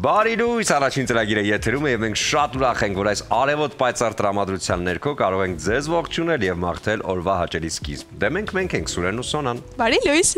Բարի լույս, առաջին ծրագիրը եթերում է եւ մենք շատ ուրախ ենք, որ այս արևոտ պայծառ տրամադրության ներքո կարող ենք ձեզ ողջունել եւ մաղթել օրվա հաճելի սկիզբ։ Դե մենք ենք Սուրենն ու Սոնան։ Բարի լույս,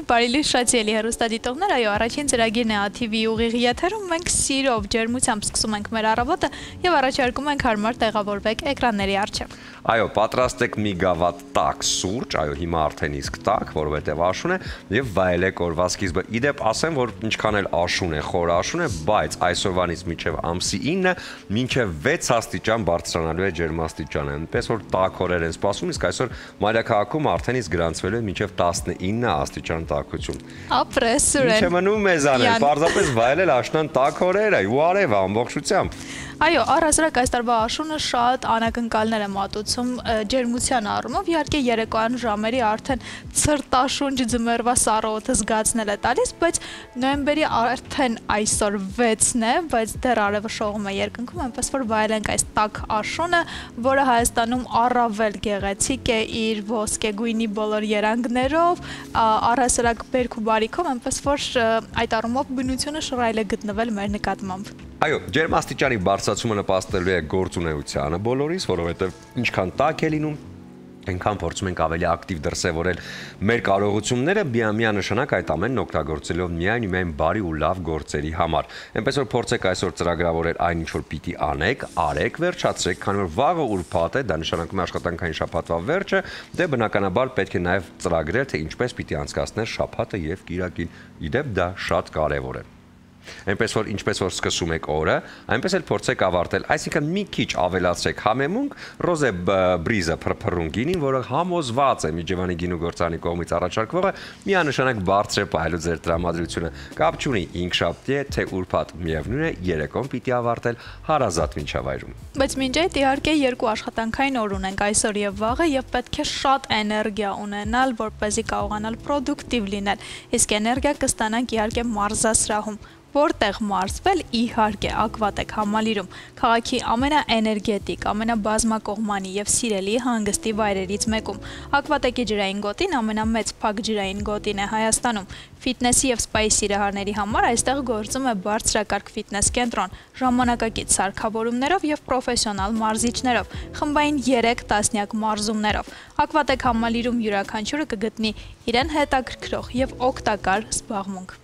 շատ սիրելի հեռուստադիտողներ, այո, առաջին ծրագիրն է ATV ուղիղ եթերում, մենք սիրով, ջերմությամբ սկսում ենք մեր առավոտը եւ առաջարկում ենք հարմար տեղավորվեք էկրանների առջեւ։ Այո, պատրաստեք մի գավաթ տաք սուրճ, այո, հիմա արդեն իսկ տաք, որովհետև աշուն է եւ վայելեք օրվա սկիզբը։ Իդեպ ասեմ, որ ինչքան էլ աշուն է, խոր աշուն է, բայց այսօրվանից մինչև ամսի 9-ը մինչև 6 աստիճան բարձրանալու է ջերմաստիճանը։ Այնպես որ տաք օրեր են սպասում, իսկ այսօր մայրաքաղաքում արդեն իսկ գրանցվելու է մինչև 19 աստիճան տաքություն։ Ապրես Սուրեն։ Ինչ է մնում մեզանել, պարզապես վայելել աշնան տաք օրերը, ու արևը ամբողջությամբ։ Այո, առհասարակ այս տարվա աշունը շատ անակնկալներ է մատուցում ջերմության առումով, իհարկե երեկոյան ժամերի արդեն ցրտաշունչ ձմեռվա սառը զգացնել է տալիս, բայց նոյեմբերի արդեն այսօր 6-ն է, բայց դեռ արևը շողում է երկնքում, այնպես որ վայելենք այս տաք աշունը, որը Հայաստանում առավել գեղեցիկ է իր ոսկեգույնի բոլոր երանգներով, առհասարակ բերք ու բարիքով, այնպես որ այդ առումով բնությունը շռայլ է գտնվել մեր նկատմամբ։ Այո, ջերմաստիճանի բարձրացումը նպաստելու է գործունեությանը բոլորիս, որովհետև ինչքան տաք է լինում, այնքան փորձում ենք ավելի ակտիվ դրսևորել մեր կարողությունները, միանշանակ այդ ամենն օգտագործելով միայն բարի ու լավ գործերի համար։ Այնպես որ փորձեք այսօր ծրագրավորել այն, ինչ որ պիտի անեք, արեք, վերջացրեք, քանի որ վաղը ուրբաթ է, դա նշանակում է աշխատանքային շաբաթվա վերջը, դե բնականաբար պետք է նաև ծրագրել, թե ինչպես պիտի անցկացնել շաբաթը եւ կիրակին։ Իդեպ դա շատ կարևոր է։ Այնպես որ ինչպես որ սկսում եք օրը, այնպես էլ փորձեք ավարտել, այսինքն մի քիչ ավելացրեք համեմունք Ռոզե Բրիզը փրփռուն գինին, որը համոզված է Միջևանի գինու գործարանի կողմից առաջարկվողը միանշանակ բարձր է պահելու ձեր տրամադրությունը։ Կապ չունի ինքշաբթի է, թե ուրբաթ, միևնույն է, երեկոն պիտի ավարտել հարազատ միջավայրում։ Բայց մինչ այդ իհարկե երկու աշխատանքային օր ունենք այսօր եւ վաղը եւ պետք է շատ էներգիա ունենալ, որպեսզի կարողանալ պրոդուկտիվ լինել։ Իսկ էներգիա կստանանք իհարկե մարզասրահում։ Որտեղ մարզվել, իհարկե, Ակվատեկ համալիրում, քաղաքի ամենաէներգետիկ, ամենաբազմակողմանի եւ սիրելի հանգստի վայրերից մեկում։ Ակվատեկի ջրային գոտին ամենամեծ փակ ջրային գոտին է Հայաստանում։ Ֆիթնեսի եւ սպայի սիրահարների համար այստեղ գործում է բարձրակարգ ֆիթնես կենտրոն, ժամանակակից սարքավորումներով եւ պրոֆեսիոնալ մարզիչներով, խմբային 3 տասնյակ մարզումներով։ Ակվատեկ համալիրում յուրաքանչյուրը կգտնի իրեն հետաքրքրող եւ օգտակար զբաղմունք։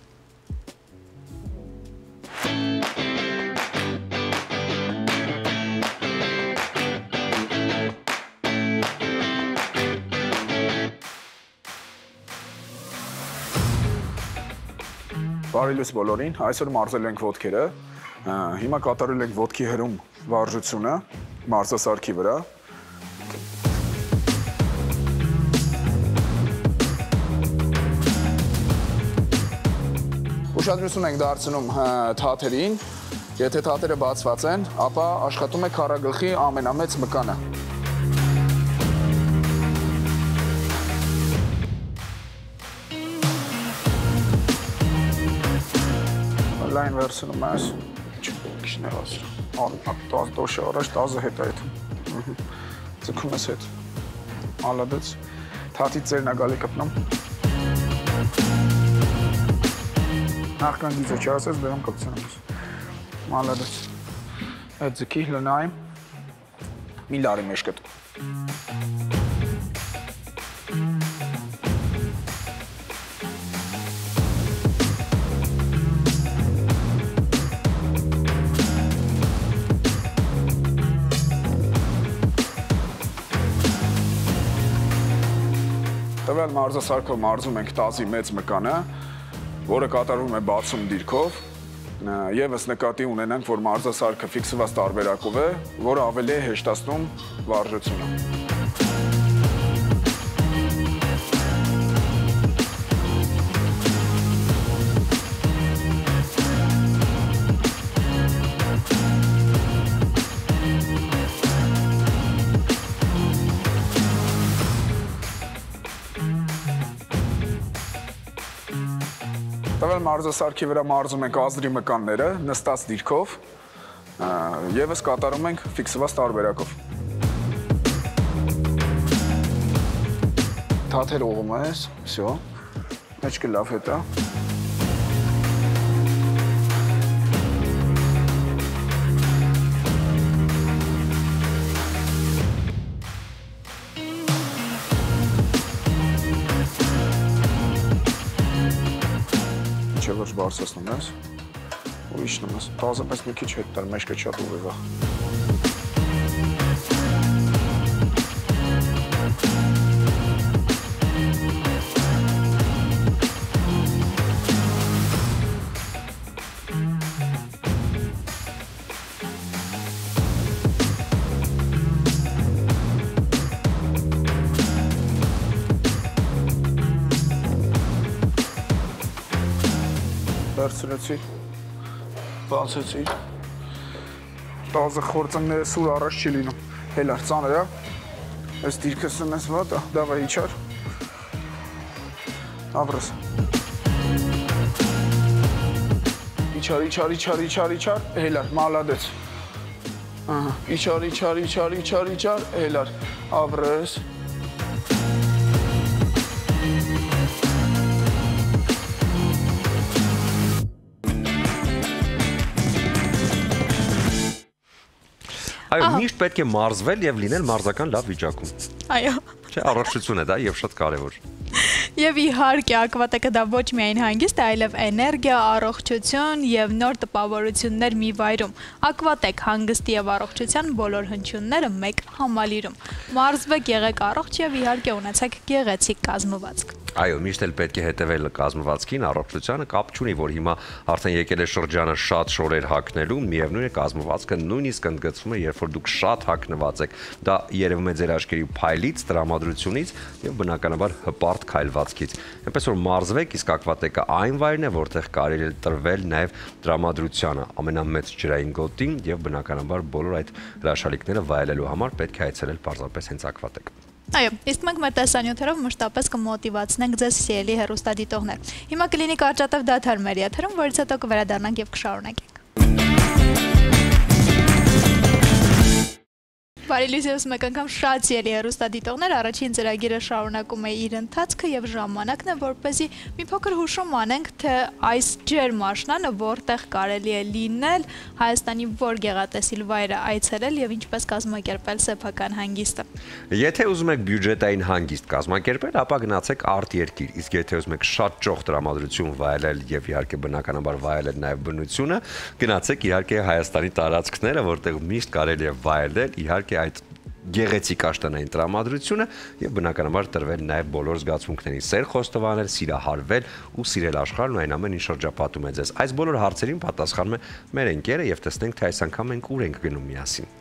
Բարի լույս բոլորին, այսօր մարզելու ենք ոտքերը, հիմա կատարել ենք ոտքի հրում վարժությունը մարզասարքի վրա։ Ուշադրություն ենք դարձնում թաթերին, եթե թաթերը բացված են, ապա աշխատում է քառագլխի ամենամեծ մկանը։ Լայն վերցնում ես, քիչ նեղացրու, դոշը առաջ տազը հետ այդ, ձգում ես հետ, ալադեց, թաթից ծերն է գալի կպնում։ Նախքան գիծը չասես, դրում կպցնում ես, ալադեց, այդ ձգի լնայմ, մի լարի մեջ կտում։ Տվյալ մարզասարքով մարզում ենք տազի մեծ մկանը, որը կատարվում է բացում դիրքով, ևս նկատի ունենանք, որ մարզասարքը ֆիքսված տարբերակով է, որը ավելի է հեշտացնում վարժությունը։ Տվյալ մարզասարքի վրա մարզում ենք ազդրի մկանները նստած դիրքով, ևս կատարում ենք ֆիքսված տարբերակով։ Թաթեր ուղում ես, всё, մեջքը լավ հետ է։ Ոնց բարձրացնում ես։ Ու իջնում ես։ Բազապես մի քիչ հետ տար, մեջքը շատ ուղիղ է։ Վերցրեցի, բացեցի, տազը խործնները սուր առաջ չի լինում, հելար ծանր է, ես դիրքս նես վատ է, դավա իչար, ավրս, իչար, հելար, մալադեց, իչար, հելար, ավրս, Այո, միշտ պետք է մարզվել եւ լինել մարզական լավ վիճակում։ Այո։ Չէ, առողջություն է դա եւ շատ կարեւոր։ Եվ իհարկե ակվատեկը դա ոչ միայն հանգիստ է, այլև էներգիա, առողջություն եւ նոր տպավորություններ մի վայրում։ Ակվատեք հանգստի եւ առողջության բոլոր հնչյունները մեկ համալիրում։ Մարզվեք, եղեք առողջ եւ իհարկե ունեցեք գեղեցիկ կազմվածք։ Այո, միշտ էլ պետք է հետևել կազմվածքին, առողջությանը, կապ չունի, որ հիմա արդեն եկել է շրջանը շատ շորեր հագնելու, միևնույն է կազմվածքը նույնիսկ ընդգծվում է, երբ որ դուք շատ հագնված եք։ Դա երևում է ձեր աչքերի փայլից, տրամադրությունից եւ բնականաբար հպարտ քայլվածքից։ Այնպես որ մարզվեք, իսկ ակվատեկը այն վայրն է, որտեղ կարելի է տրվել նաեւ տրամադրությանը, ամենամեծ ջրային գոտին եւ բնականաբար բոլոր այդ հրաշալիքները վայելելու համար պետք է այցելել պարզապես հենց ակվատեկ։ Այո, իսկ մենք մեր տեսանյութերով մշտապես կմոտիվացնենք ձեզ սիրելի հեռուստադիտողներ։ Հիմա կլինի կարճատև դադար մեր եթերում, որից հետո կվերադառնանք եւ կշարունակենք։ Բարի լույս ևս մեկ անգամ շատ սիրելի հեռուստադիտողներ, առաջին ծրագիրը շարունակում է իր ընթացքը եւ ժամանակն է, որպեսզի մի փոքր հուշում անենք, թե այս ջերմ աշնանը որտեղ կարելի է լինել, Հայաստանի որ գեղատեսիլ վայրը այցելել եւ ինչպես կազմակերպել սեփական հանգիստը։ Եթե ուզում եք բյուջետային հանգիստ կազմակերպել, ապա գնացեք արտերկիր, իսկ եթե ուզում եք շատ ճոխ տրամադրություն վայելել եւ իհարկե բնականաբար վայելել նաեւ բնությունը, գնացեք իհարկե Հայաստանի տարածքները, որտեղ միշտ կարելի է վայելել իհարկե այդ գեղեցիկ աշտանային տրամադրությունը եւ բնականաբար տրվել նաեւ բոլոր զգացմունքներին, սեր խոստովանել, սիրահարվել ու սիրել աշխարհն ու այն ամեն ինչ շրջապատում է ձեզ։ Այս բոլոր հարցերին պատասխանում է մեր ընկերը եւ տեսնենք թե այս անգամ մենք ուր ենք գնում միասին։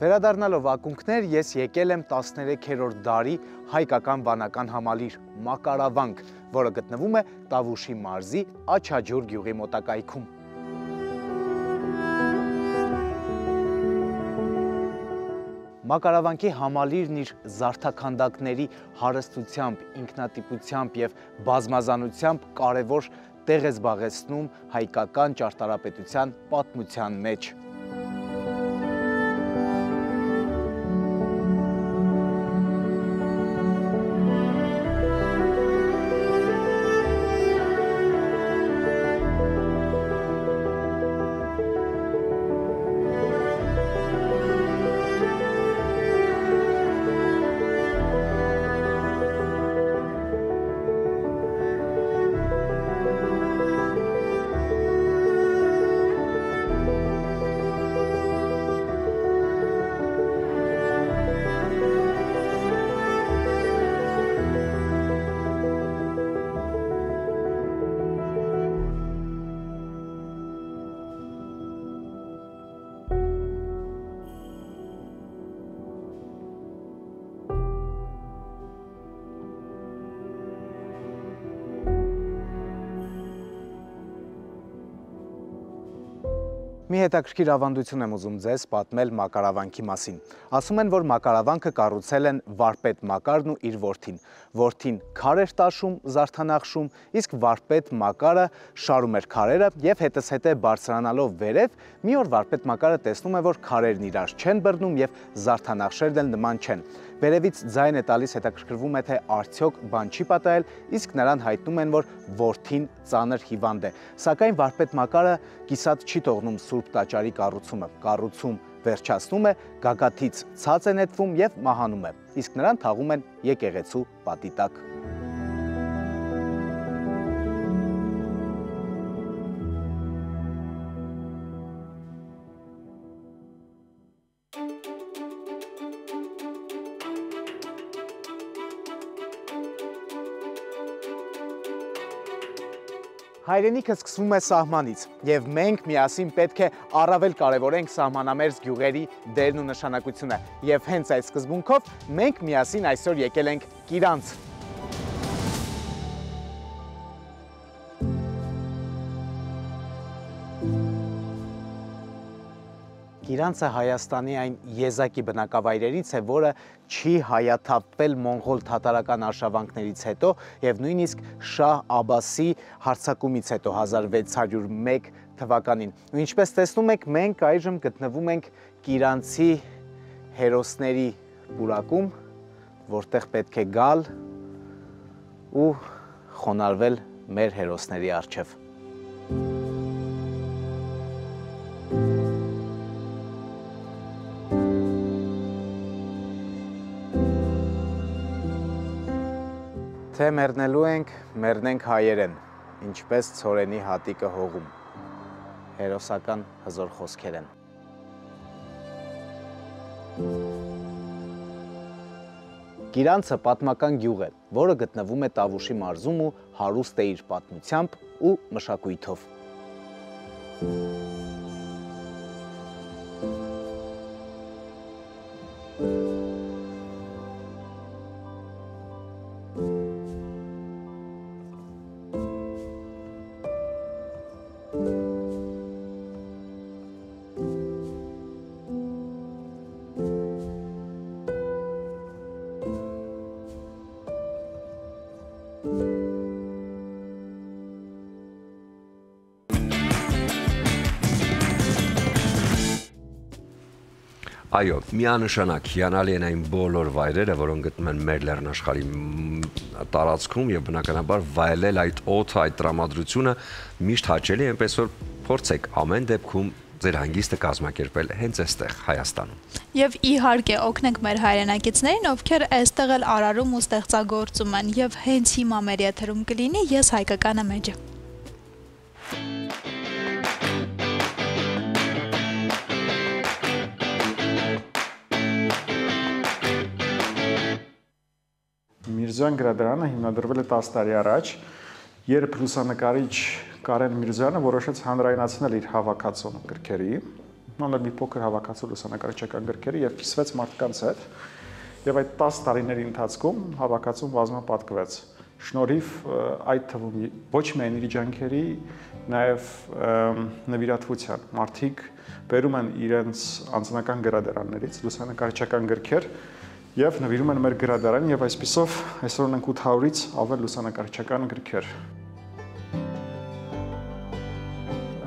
Վերադառնալով ակունքներ, ես եկել եմ 13-րդ դարի հայկական վանական համալիր Մակարավանք, որը գտնվում է Տավուշի մարզի Աչաջուր գյուղի մոտակայքում։ Մակարավանքի համալիրն իր զարդաքանդակների հարստությամբ, ինքնատիպությամբ եւ բազմազանությամբ կարևոր տեղ է զբաղեցնում հայկական ճարտարապետության պատմության մեջ։ Մի հետաքրքիր ավանդություն եմ ուզում ձեզ պատմել մակարավանքի մասին։ Ասում են, որ մակարավանքը կառուցել են վարպետ Մակարն ու իր որդին։ Որդին քար էր տաշում, զարդանախշում, իսկ վարպետ Մակարը շարում էր քարերը եւ հետզհետե բարձրանալով վերև, մի օր վարպետ Մակարը տեսնում է, որ քարերն իրար չեն բռնում եւ զարդանախշերն էլ նման չեն։ Վերևից ձայն է տալիս, հետաքրքրվում է, թե արդյոք բան չի պատահել, իսկ նրան հայտնում են, որ որդին ծանր հիվանդ է։ Սակայն վարպետ Մակարը կիսատ չի թողնում Սուրբ տաճարի կառուցումը։ Կառուցում վերջացնում է, գագաթից ցած է նետվում եւ մահանում է։ Իսկ նրան թաղում են եկեղեցու պատի տակ։ Հայրենիքը սկսվում է սահմանից, եւ մենք միասին պետք է առավել կարևորենք սահմանամերձ գյուղերի դերն ու նշանակությունը։ Եվ հենց այդ սկզբունքով մենք միասին այսօր եկել ենք Կիրանց։ Կիրանցը Հայաստանի այն եզակի բնակավայրերից է, որը չի հայաթափվել մոնղոլ թաթարական արշավանքներից հետո եւ նույնիսկ Շահ Աբասի հարձակումից հետո 1601 թվականին։ Ու ինչպես տեսնում եք, մենք այժմ գտնվում ենք Կիրանցի հերոսների պուրակում, որտեղ պետք է գալ ու խոնարհվել մեր հերոսների առջև։ Թե մեռնելու ենք, մեռնենք հայերեն, ինչպես ցորենի հատիկը հողում, հերոսական հզոր խոսքեր են։ Կիրանցը պատմական գյուղ է, որը գտնվում է Տավուշի մարզում ու հարուստ է իր պատմությամբ ու մշակույթով։ Այո, միանշանակ հիանալի են այն բոլոր վայրերը, որոնք գտնվում են մեր լեռնաշխարհի տարածքում եւ բնականաբար վայելել այդ օդը, այդ տրամադրությունը միշտ հաճելի է, այնպես որ փորձեք ամեն դեպքում ձեր հանգիստը կազմակերպել հենց այստեղ Հայաստանում։ Եվ իհարկե օգնենք մեր հայրենակիցներին, ովքեր այստեղ էլ արարում ու ստեղծագործում են, եւ հենց հիմա մեր եթերում կլինի Ես հայկականը մեջը։ Միրզոյան գրադարանը հիմնադրվել է 10 տարի առաջ, երբ լուսանկարիչ Կարեն Միրզոյանը որոշեց հանրայնացնել իր հավաքածուն գրքերի, նույնիսկ մի փոքր հավաքածու լուսանկարիչական գրքերի եւ կիսվեց մարդկանց հետ, եւ այդ 10 տարիների ընթացքում հավաքածուն բազմապատկվեց։ Շնորհիվ այդ թվում ոչ միայն իր ջանքերի, նաեւ նվիրատվության մարդիկ բերում են իրենց անձնական գրադարաններից լուսանկարիչական գրքեր եւ նվիրում են մեր գրադարանին եւ այսպիսով այսօր ունենք 800-ից ավել լուսանկարիչական գրքեր։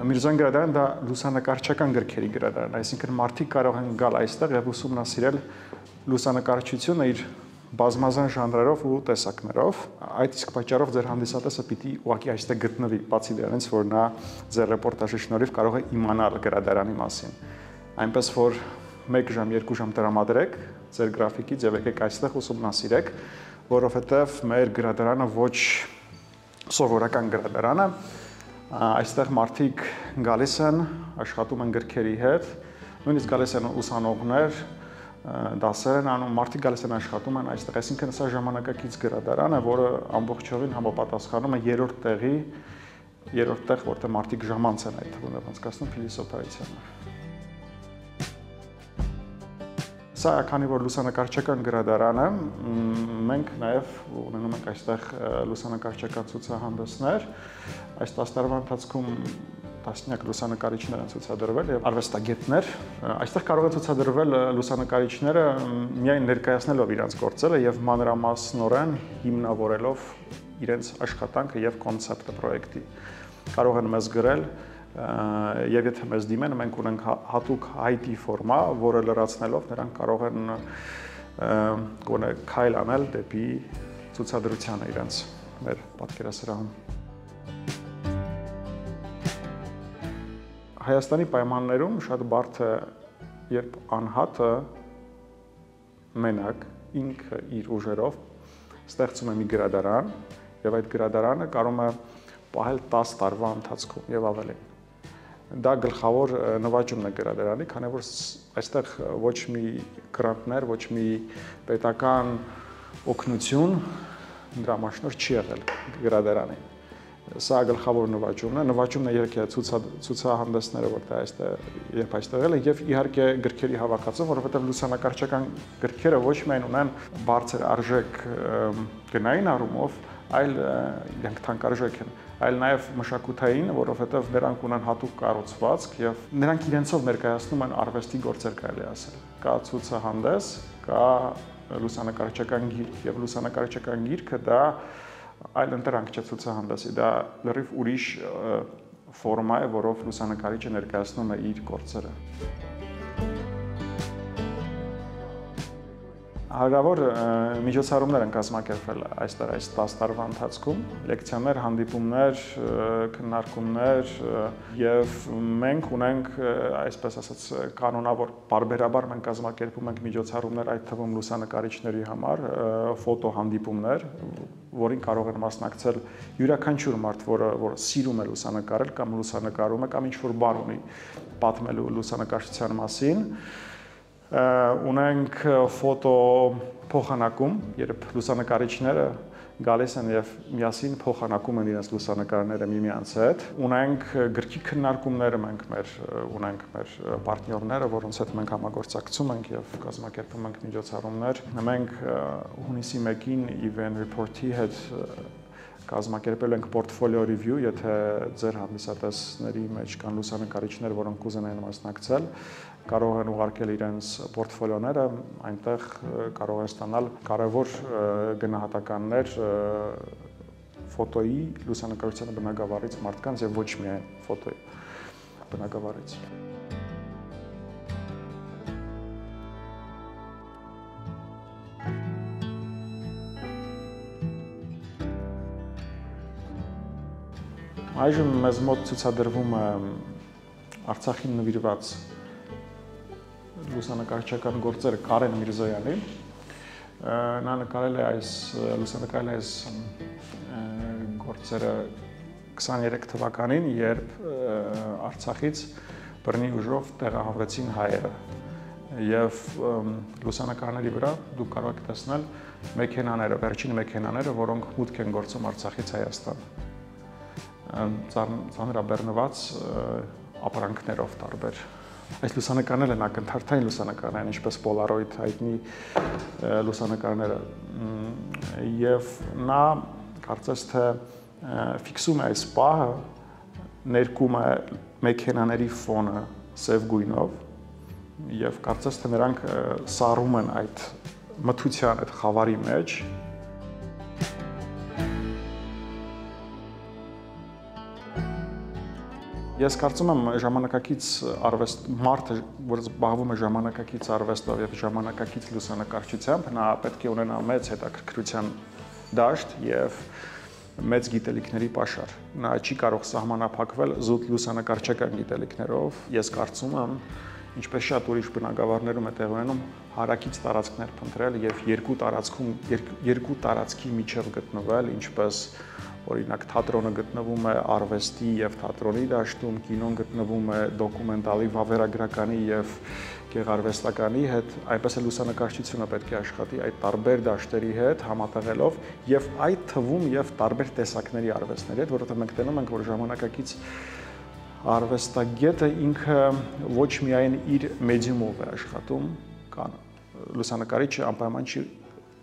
Միրզոյան գրադարանը դա լուսանկարիչական գրքերի գրադարան, այսինքն մարդիկ կարող են գալ այստեղ եւ ուսումնասիրել լուսանկարչությունը իր բազմազան ժանրերով ու տեսակներով։ Այդ իսկ պատճառով ձեր հանդիսատեսը պիտի ուղղակի այստեղ գտնվի, բացի դրանից, որ նա ձեր ռեպորտաժի շնորհիվ կարող է իմանալ գրադարանի մասին։ Այնպես որ 1 ժամ, 2 ժամ տրամադրեք ձեր գրաֆիկից եւ եկեք այստեղ ուսումնասիրեք, որովհետեւ մեր գրադարանը ոչ սովորական գրադարան է, այստեղ մարդիկ գալիս են, աշխատում են գրքերի հետ, նույնիսկ գալիս են ուսանողներ, դասեր են անում, մարդիկ գալիս են աշխատում են այստեղ, այսինքն սա ժամանակակից գրադարան է, որը ամբողջովին համապատասխանում է երրորդ տեղ, որտեղ մարդիկ ժամանց են այդ թվում անցկացնում փիլիսոփայությանը։ Սա քանի որ լուսանկարչական գրադարան է, մենք նաև ունենում ենք այստեղ լուսանկարչական ցուցահանդեսներ։ Այս 10 տարվա ընթացքում տասնյակ լուսանկարիչներ են ցուցադրվել եւ արվեստագետներ։ Այստեղ կարող են ցուցադրվել լուսանկարիչները միայն ներկայացնելով իրենց գործերը եւ մանրամասնորեն հիմնավորելով իրենց աշխատանքը եւ կոնցեպտը պրոյեկտի։ Կարող են մեզ գրել եւ եթե մեզ դիմեն, մենք ունենք հատուկ IT ֆորմա, որը լրացնելով նրանք կարող են գոնե քայլ անել դեպի ցուցադրությանը իրենց մեր պատկերասրահում։ Հայաստանի պայմաններում շատ բարդ է, երբ անհատը մենակ ինքը իր ուժերով ստեղծում է մի գրադարան եւ այդ գրադարանը կարող է պահել 10 տարվա ընթացքում եւ ավելին։ Դա գլխավոր նվաճումն է գրադարանի, քանի որ այստեղ ոչ մի գրանտներ, ոչ մի պետական օգնություն դրամաշնոր չի եղել գրադարանին։ Սա գլխավոր նվաճումն է, նվաճումն է իհարկե ցուցահանդեսները, որտեղ երբ այստեղ էլ եւ իհարկե գրքերի հավաքածուն, որովհետեւ լուսանկարչական գրքերը ոչ միայն ունեն բարձր արժեք գնային առումով, այլ իրենք թանկարժեք են, այլ նաեւ մշակութային, որովհետեւ նրանք ունեն հատուկ կառուցվածք եւ նրանք իրենցով ներկայացնում են արվեստի գործեր, կարելի ասել։ Կա ցուցահանդես, կա լուսանկարչական գիրք եւ լուսանկարչական գիրքը դա այլ ընտրանք չէ ցուցահանդեսի, դա լրիվ ուրիշ ֆորմա է, որով լուսանկարիչը ներկայացնում է իր գործերը։ Հարյուրավոր միջոցառումներ են կազմակերպվել այստեղ այս 10 տարվա ընթացքում, լեկցիաներ, հանդիպումներ, քննարկումներ եւ մենք ունենք, այսպես ասած, կանոնավոր բարբերաբար մենք կազմակերպում ենք միջոցառումներ այդ թվում լուսանկարիչների համար, ֆոտոհանդիպումներ, որին կարող են մասնակցել յուրաքանչյուր մարդ, որը սիրում է լուսանկարել կամ լուսանկարում է կամ ինչ-որ բան ունի պատմելու լուսանկարչության մասին։ Ունենք ֆոտո փոխանակում, երբ լուսանկարիչները գալիս են եւ միասին փոխանակում են իրենց լուսանկարները միմյանց հետ։ Ունենք գրքի քննարկումներ, մենք ունենք մեր պարտներները, որոնց հետ մենք համագործակցում ենք եւ կազմակերպում ենք միջոցառումներ։ Մենք հունիսի 1-ին Event Report-ի հետ կազմակերպել ենք portfolio review, եթե ձեր հանդիսատեսների մեջ կան լուսանկարիչներ, որոնք կուզենային մասնակցել, կարող են ուղարկել իրենց պորտֆոլիոները, այնտեղ կարող են ստանալ կարևոր գնահատականներ ֆոտոյի լուսանկարչության բնագավառից մարդկանց եւ ոչ միայն ֆոտոյի բնագավառից։ Այժմ մեզ մոտ ցուցադրվում է Արցախին նվիրված լուսանկարչական գործերը Կարեն Միրզոյանի։ Նա նկարել է այս գործերը 23 թվականին, երբ Արցախից բռնի ուժով տեղահանվեցին հայերը։ Եվ լուսանկարների վրա դուք կարող եք տեսնել մեքենաները, վերջին մեքենաները, որոնք մուտք են գործում Արցախից Հայաստան։ Ծանրաբեռնված ապրանքներով տարբեր։ Այս լուսանկարները են ակնթարթային լուսանկարներ, ինչպես Polaroid հայտնի լուսանկարները։ Եվ նա կարծես թե ֆիքսում է այս պահը, ներկում է մեքենաների ֆոնը սև գույնով եւ կարծես թե նրանք սառում են այդ մթության, այդ խավարի մեջ։ Ես կարծում եմ ժամանակակից արվեստ մարդը, որ զբաղվում է ժամանակակից արվեստով եւ ժամանակակից լուսանկարչությամբ, նա պետք է ունենա մեծ հետաքրքրության դաշտ եւ մեծ գիտելիքների պաշար։ Նա չի կարող սահմանափակվել զուտ լուսանկարչական գիտելիքներով։ Ես կարծում եմ, ինչպես շատ ուրիշ բնագավառներում է տեղ ունենում, հարակից տարածքներ փնտրել եւ երկու տարածքի միջև գտնվել, ինչպես օրինակ թատրոնը գտնվում է արվեստի եւ թատրոնի դաշտում, կինոն գտնվում է դոկումենտալի, վավերագրականի եւ գեղարվեստականի հետ, այնպես էլ լուսանկարչությունը պետք է աշխատի այդ տարբեր դաշտերի հետ համատեղելով եւ այդ թվում եւ տարբեր տեսակների արվեստների հետ, որովհետեւ մենք տենում ենք, որ ժամանակակից արվեստագետը ինքը ոչ միայն իր մեդիումով է աշխատում, կան լուսանկարիչը անպայման չի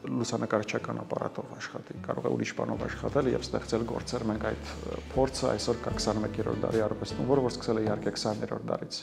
լուսանկարչական ապարատով աշխատի, կարող է ուրիշ բանով աշխատել եւ ստեղծել գործեր։ Մենք այդ փորձը այսօր կա 21-րդ դարի արվեստում, որը սկսել է իհարկե 20-րդ դարից։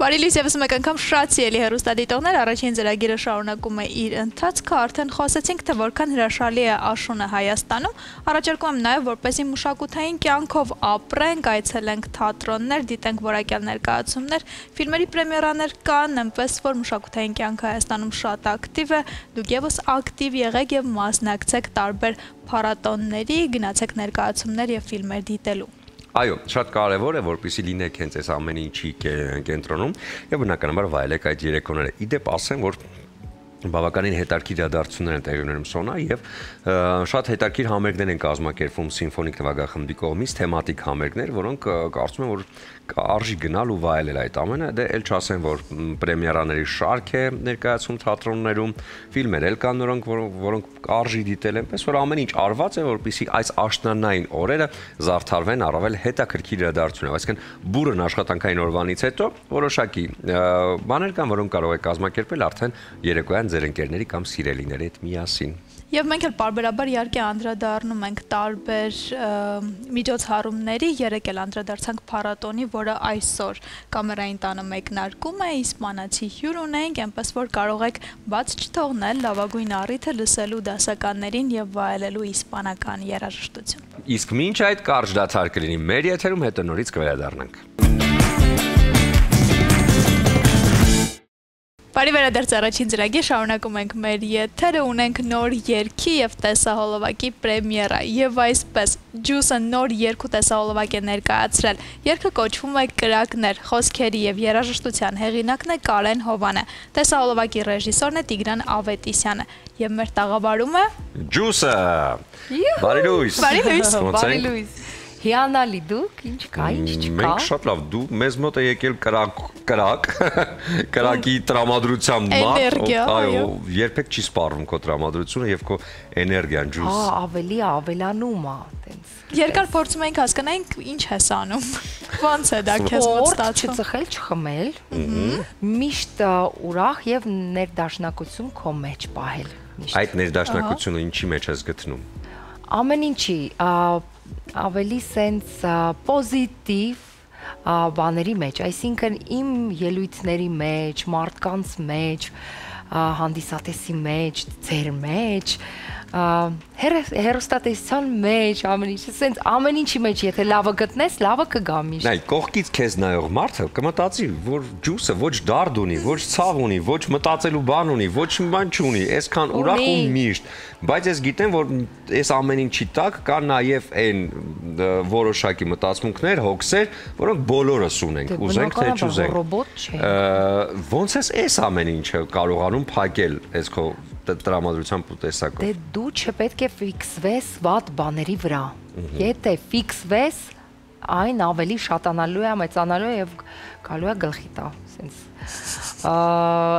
Բարի լույս եւս մեկ անգամ շատ սիրելի հեռուստադիտողներ, առաջին ծրագիրը շարունակում է իր ընթացքը, արդեն խոսեցինք, թե որքան հրաշալի է աշունը Հայաստանում, առաջարկում եմ նաեւ որպեսզի մշակութային կյանքով ապրենք, այցելենք թատրոններ, դիտենք որակյալ ներկայացումներ, ֆիլմերի պրեմիերաներ կան, այնպես որ մշակութային կյանքը Հայաստանում շատ ակտիվ է, դուք եւս ակտիվ եղեք եւ մասնակցեք տարբեր փառատոնների, գնացեք ներկայացումներ եւ ֆիլմեր դիտելու։ Այո, շատ կարևոր է, որպեսզի լինեք հենց այս ամեն ինչի կենտրոնում եւ բնականաբար վայելեք այդ երեկոները։ Իդեպ ասեմ, որ բավականին հետաքրքիր իրադարձություններ են տեղի ունենում Սոնա եւ շատ հետաքրքիր համերգներ են կազմակերպվում սիմֆոնիկ նվագախմբի կողմից, թեմատիկ համերգներ, որոնք կարծում եմ, որ արժի գնալ ու վայելել այդ ամենը, դե էլ չասեմ, որ պրեմիերաների շարք է ներկայացում թատրոններում, ֆիլմեր էլ կան որոնք արժի դիտել, այնպես որ ամեն ինչ արված է, որպեսզի այս աշնանային օրերը զարդարվեն առավել հետաքրքիր իրադարձություններով, այսինքն բուրըն աշխատանքային օրվանից հետո որոշակի բաներ կան, որոնք կարող եք կազմակերպել արդեն երեկոյան ձեր ընկերների կամ սիրելիների հետ միասին։ Եվ մենք էլ պարբերաբար իհարկե անդրադառնում ենք տարբեր միջոցառումների, երեկ էլ անդրադարձանք փառատոնի, որը այսօր կամերային տանը մեկնարկում է, իսպանացի հյուր ունենք, այնպես որ կարող եք բաց չթողնել լավագույն առիթը լսելու դասականներին եւ վայելելու իսպանական երաժշտություն։ Իսկ մինչ այդ կարճ դադար կլինի մեր եթերում, հետո նորից կվերադառնանք։ Բարի վերադարձ առաջին ծրագիր, շարունակում ենք մեր եթերը, ունենք նոր երգի եւ տեսահոլովակի պրեմիերա եւ այսպես Ջուսը նոր երգ ու տեսահոլովակ է ներկայացրել։ Երգը կոչվում է Կրակներ, խոսքերի եւ երաժշտության հեղինակն է Կարեն Հովանը, տեսահոլովակի ռեժիսորն է Տիգրան Ավետիսյանը եւ մեր տաղավարում է Ջուսը։ Բարի լույս։ Բարի լույս։ Բարի լույս։ Հիանալի դուք, ինչ կա, ինչ չկա։ Մենք շատ լավ, դու մեզ մոտ է եկել կրակի տրամադրության մարդ, այո, երբեք չի սպառվում քո տրամադրությունը եւ քո էներգիան, ջուս։ Ավելի ավելանում է, տենց։ Երկար փորձում ենք հասկանանք ինչ ես անում։ Ոնց է դա քեզ մոտ ստացվում։ Չծխել, չխմել, միշտ ուրախ եւ ներդաշնակություն քո մեջ պահել։ Այդ ներդաշնակությունը ինչի մեջ ես գտնում։ Ամեն ինչի, ավելի սենց պոզիտիվ բաների մեջ, այսինքն իմ ելույթների մեջ, մարդկանց մեջ, հանդիսատեսի մեջ, ձեր մեջ, հեռուստատեսության մեջ, ամեն ինչի մեջ, եթե լավը գտնես, լավը կգա միշտ։ Նայ, կողքից քեզ նայող մարդը կմտածի, որ ջուսը ոչ դարդ ունի, ոչ ցավ ունի, ոչ մտածելու բան ունի, ոչ մի բան չունի, այսքան ուրախ ու միշտ։ Բայց ես գիտեմ, որ այս ամեն ինչի տակ կա նաև այն որոշակի մտածմունքներ, հոգսեր, որոնք բոլորս ունենք, ուզենք թե չուզենք։ Ռոբոտ չէ։ Ոնց է այս ամեն ինչը կարողանում փակել այս քո տրամադրությամբ ու տեսակով։ Դե դու չպետք է ֆիքսվես վատ բաների վրա։ Եթե ֆիքսվես, այն ավելի շատանալու է, մեծանալու է եւ գալու է գլխի տա, ասենց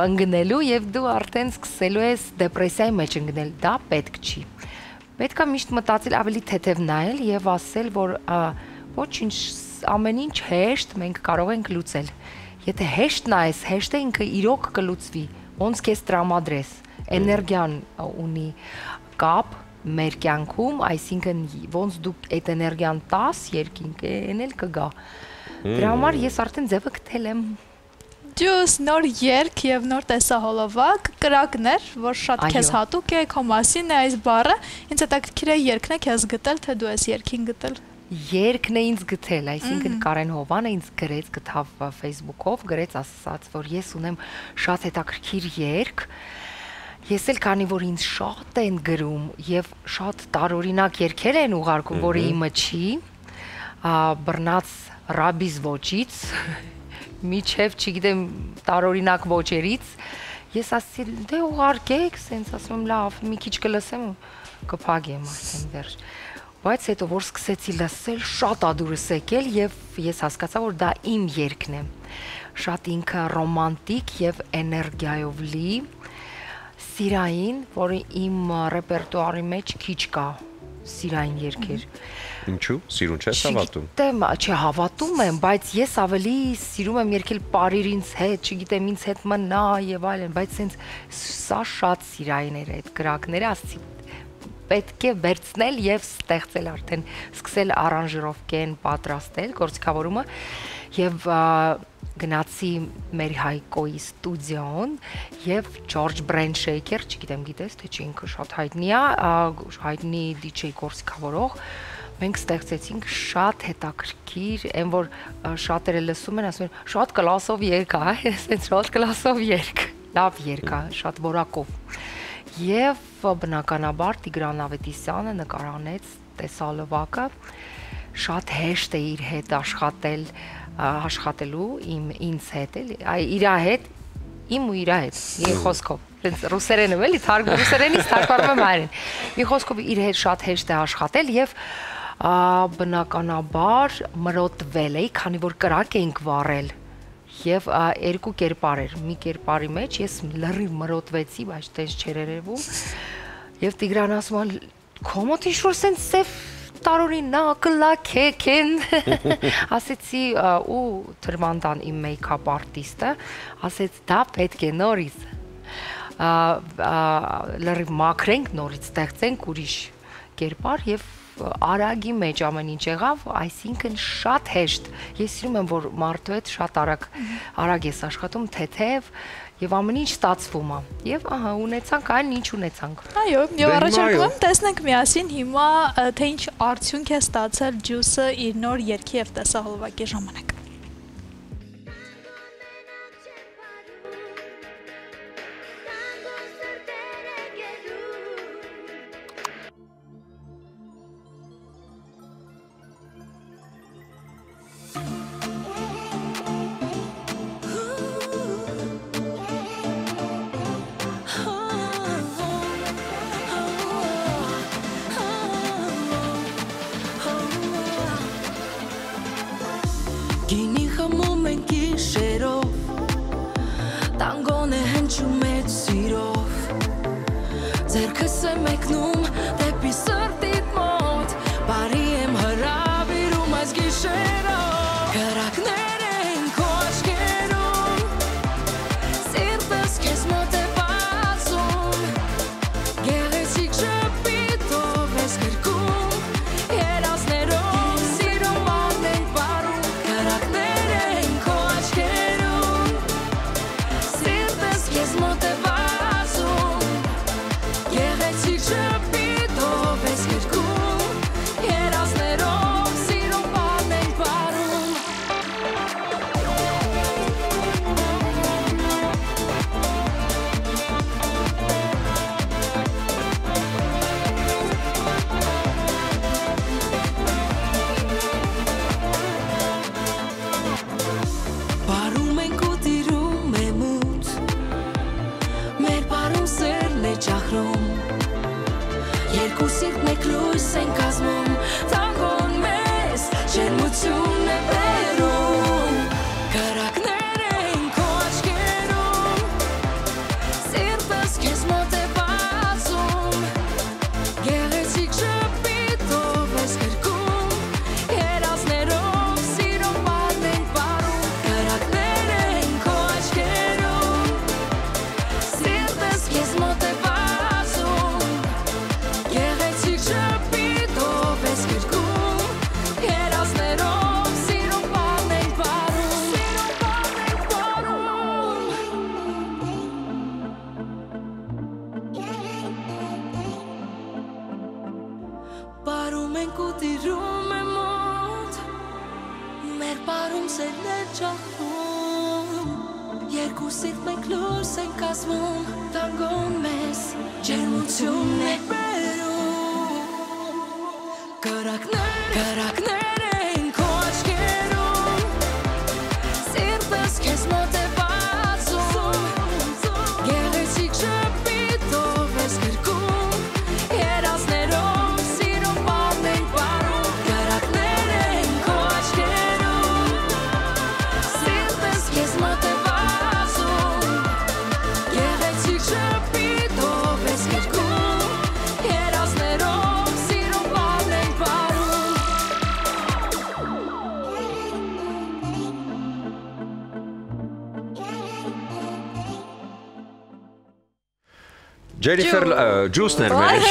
ընկնելու եւ դու արդեն սկսելու ես դեպրեսիայի մեջ ընկնել։ Դա պետք չի։ Պետք է միշտ մտածել, ավելի թեթև նայել եւ ասել, որ ոչինչ, ամեն ինչ հեշտ մենք կարող ենք լուծել։ Եթե հեշտ նայես, հեշտը ինքը իրոք կլուծվի։ Ոնց քեզ տրամադրես, էներգիան ունի կապ մեր կյանքում, այսինքն ոնց դու այդ էներգիան տաս երկինք, այն էլ կգա։ Դրա համար ես արդեն ձևը գտել եմ։ Ջուս նոր երգ եւ նոր տեսահոլովակ, կրակներ, որ շատ քեզ հատուկ է, քո մասին է այս բառը։ Ինձ հետաքրքիր է երգն է քեզ գտել, թե դու ես երգին գտել։ Երգն է ինձ գտել, այսինքն Կարեն Հովանը ինձ գրեց, գտավ Facebook-ով, գրեց ասաց, որ ես ունեմ շատ հետաքրքիր երգ։ Ես էլ քանի որ ինձ շատ են գրում եւ շատ տարօրինակ երգեր են ուղարկում, որը իմը չի, բռնած ռաբիս ոճից, միջև, չգիտեմ, տարօրինակ ոճերից, ես ասացի, դե ուղարկեք, սենց ասում եմ, լավ, մի քիչ կլսեմ ու կփակեմ արդեն վերջ։ Բայց հետո որ սկսեցի լսել, շատ ադուրս եկել եւ ես հասկացա, որ դա իմ երգն է։ Շատ ինքը ռոմանտիկ եւ էներգիայով լի, սիրային, որը իմ ռեպերտուարի մեջ քիչ կա, սիրային երգեր։ Ինչու՞, սիրուն չես հավատում։ Չգիտեմ, չհավատում եմ, բայց ես ավելի սիրում եմ երգել պարիր ինձ հետ, չգիտեմ, ինձ հետ մնա եւ այլն, բայց սենց սա շատ սիրայիներ է այդ գրակները, ասցի պետք է վերցնել եւ ստեղծել արդեն, սկսել արանժիրովկեն պատրաստել, գործիքավորումը եւ գնացի մեր Հայկոյի ստուդիոն եւ Ջորջ Բրենշեյքեր, չգիտեմ գիտես թե չի, ինքը շատ հայտնի է, հայտնի DJ գործիքավորող, մենք ստեղծեցինք շատ հետաքրքիր, այն որ շատերը լսում են, ասում են շատ կլասով երգ է, այսպես շատ կլասով երգ, լավ երգ է, շատ որակով։ Եվ բնականաբար Տիգրան Ավետիսյանը նկարանեց տեսալվակը, շատ հեշտ է իր հետ աշխատելու ինձ հետ, իր հետ, իմ ու իր հետ, մի խոսքով, ռուսերենում էլի, ռուսերենից թարգմանում եմ հայերեն, մի խոսքով իր հետ շատ հեշտ է աշխատել և բնականաբար մրոտվել էի, քանի որ կրակ էինք վառել և երկու կերպար էր, մի կերպարի մեջ ես լրիվ մրոտվեցի, բայց տես չեր երևում և Տիգրան ասում է, քոմոտ ինչ-որ սենց սև տարօրինա, կլաքեք են, ասեցի ու Թրմանդան իմ մեյքափ արտիստը, ասեց դա պետք է նորից, լրիվ մաքրենք, նորից ստեղծենք ուրիշ կերպար և արագի մեջ ամեն ինչ եղավ, այսինքն շատ հեշտ, ես սիրում եմ, որ մարդու հետ շատ արագ ես աշխատում, թեթև և ամեն ինչ ստացվում է, և ունեցանք այն ինչ ունեցանք։ Այո, և առաջարկում եմ տեսնենք միասին հիմա, թե ինչ արդյունք է ստացել Ջուսը իր նոր երգի և տեսահոլովակի ժամանակ։ Գինի խմում ենք գիշերով, տանգոն է հնչում մեծ սիրով, ձեռքս է մեկնում դեպի սրտիդ մոտ, բարի եմ հրավիրում այս գիշերով, գրակներ են քո աչքերում, սիրտս քեզ մոտ է բացում, գեղեցիկ շփիտով ես գրկում, երազներով սիրո բան ենք վարում, գրակներ են քո աչքերում, սիրտս քեզ մոտ է բացում, գեղեցիկ շփիտով ես գրկում, երազներով սիրո բան ենք վարում։ Բարում ենք ու տիրում է մութ, մեր բարում սերն է ճախրում, երկու սիրտ մեկ լույս են կազմում, տանգոն մեզ ջերմություն է բերում, գրակներ են քո աչքերում, սիրտս քեզ մոտ է բացում, գեղեցիկ շփիտով ես գրկում, երազներով սիրո բան ենք վարում, գրակներ են քո աչքերում, սիրտս քեզ մոտ է բացում, գեղեցիկ շփիտով ես գրկում, երազներով սիրո բան ենք վարում, Բարում ենք ու տիրում է մոտ, մեր բարում սերն է ճախրում, երկու սիրտ մեկ լույս են կազմում, տանգոն մեզ ջերմություն է բերում, գրակներ են քո աչքերում, սիրտս քեզ մոտ է բացում, գեղեցիկ շփիտով ես գրկում, երազներով սիրո բան ենք վարում, գրակներ են քո աչքերում, սիրտս քեզ մոտ է բացում, գեղեցիկ շփիտով ես գրկում, Ջերիֆեր ջուսներ մեր։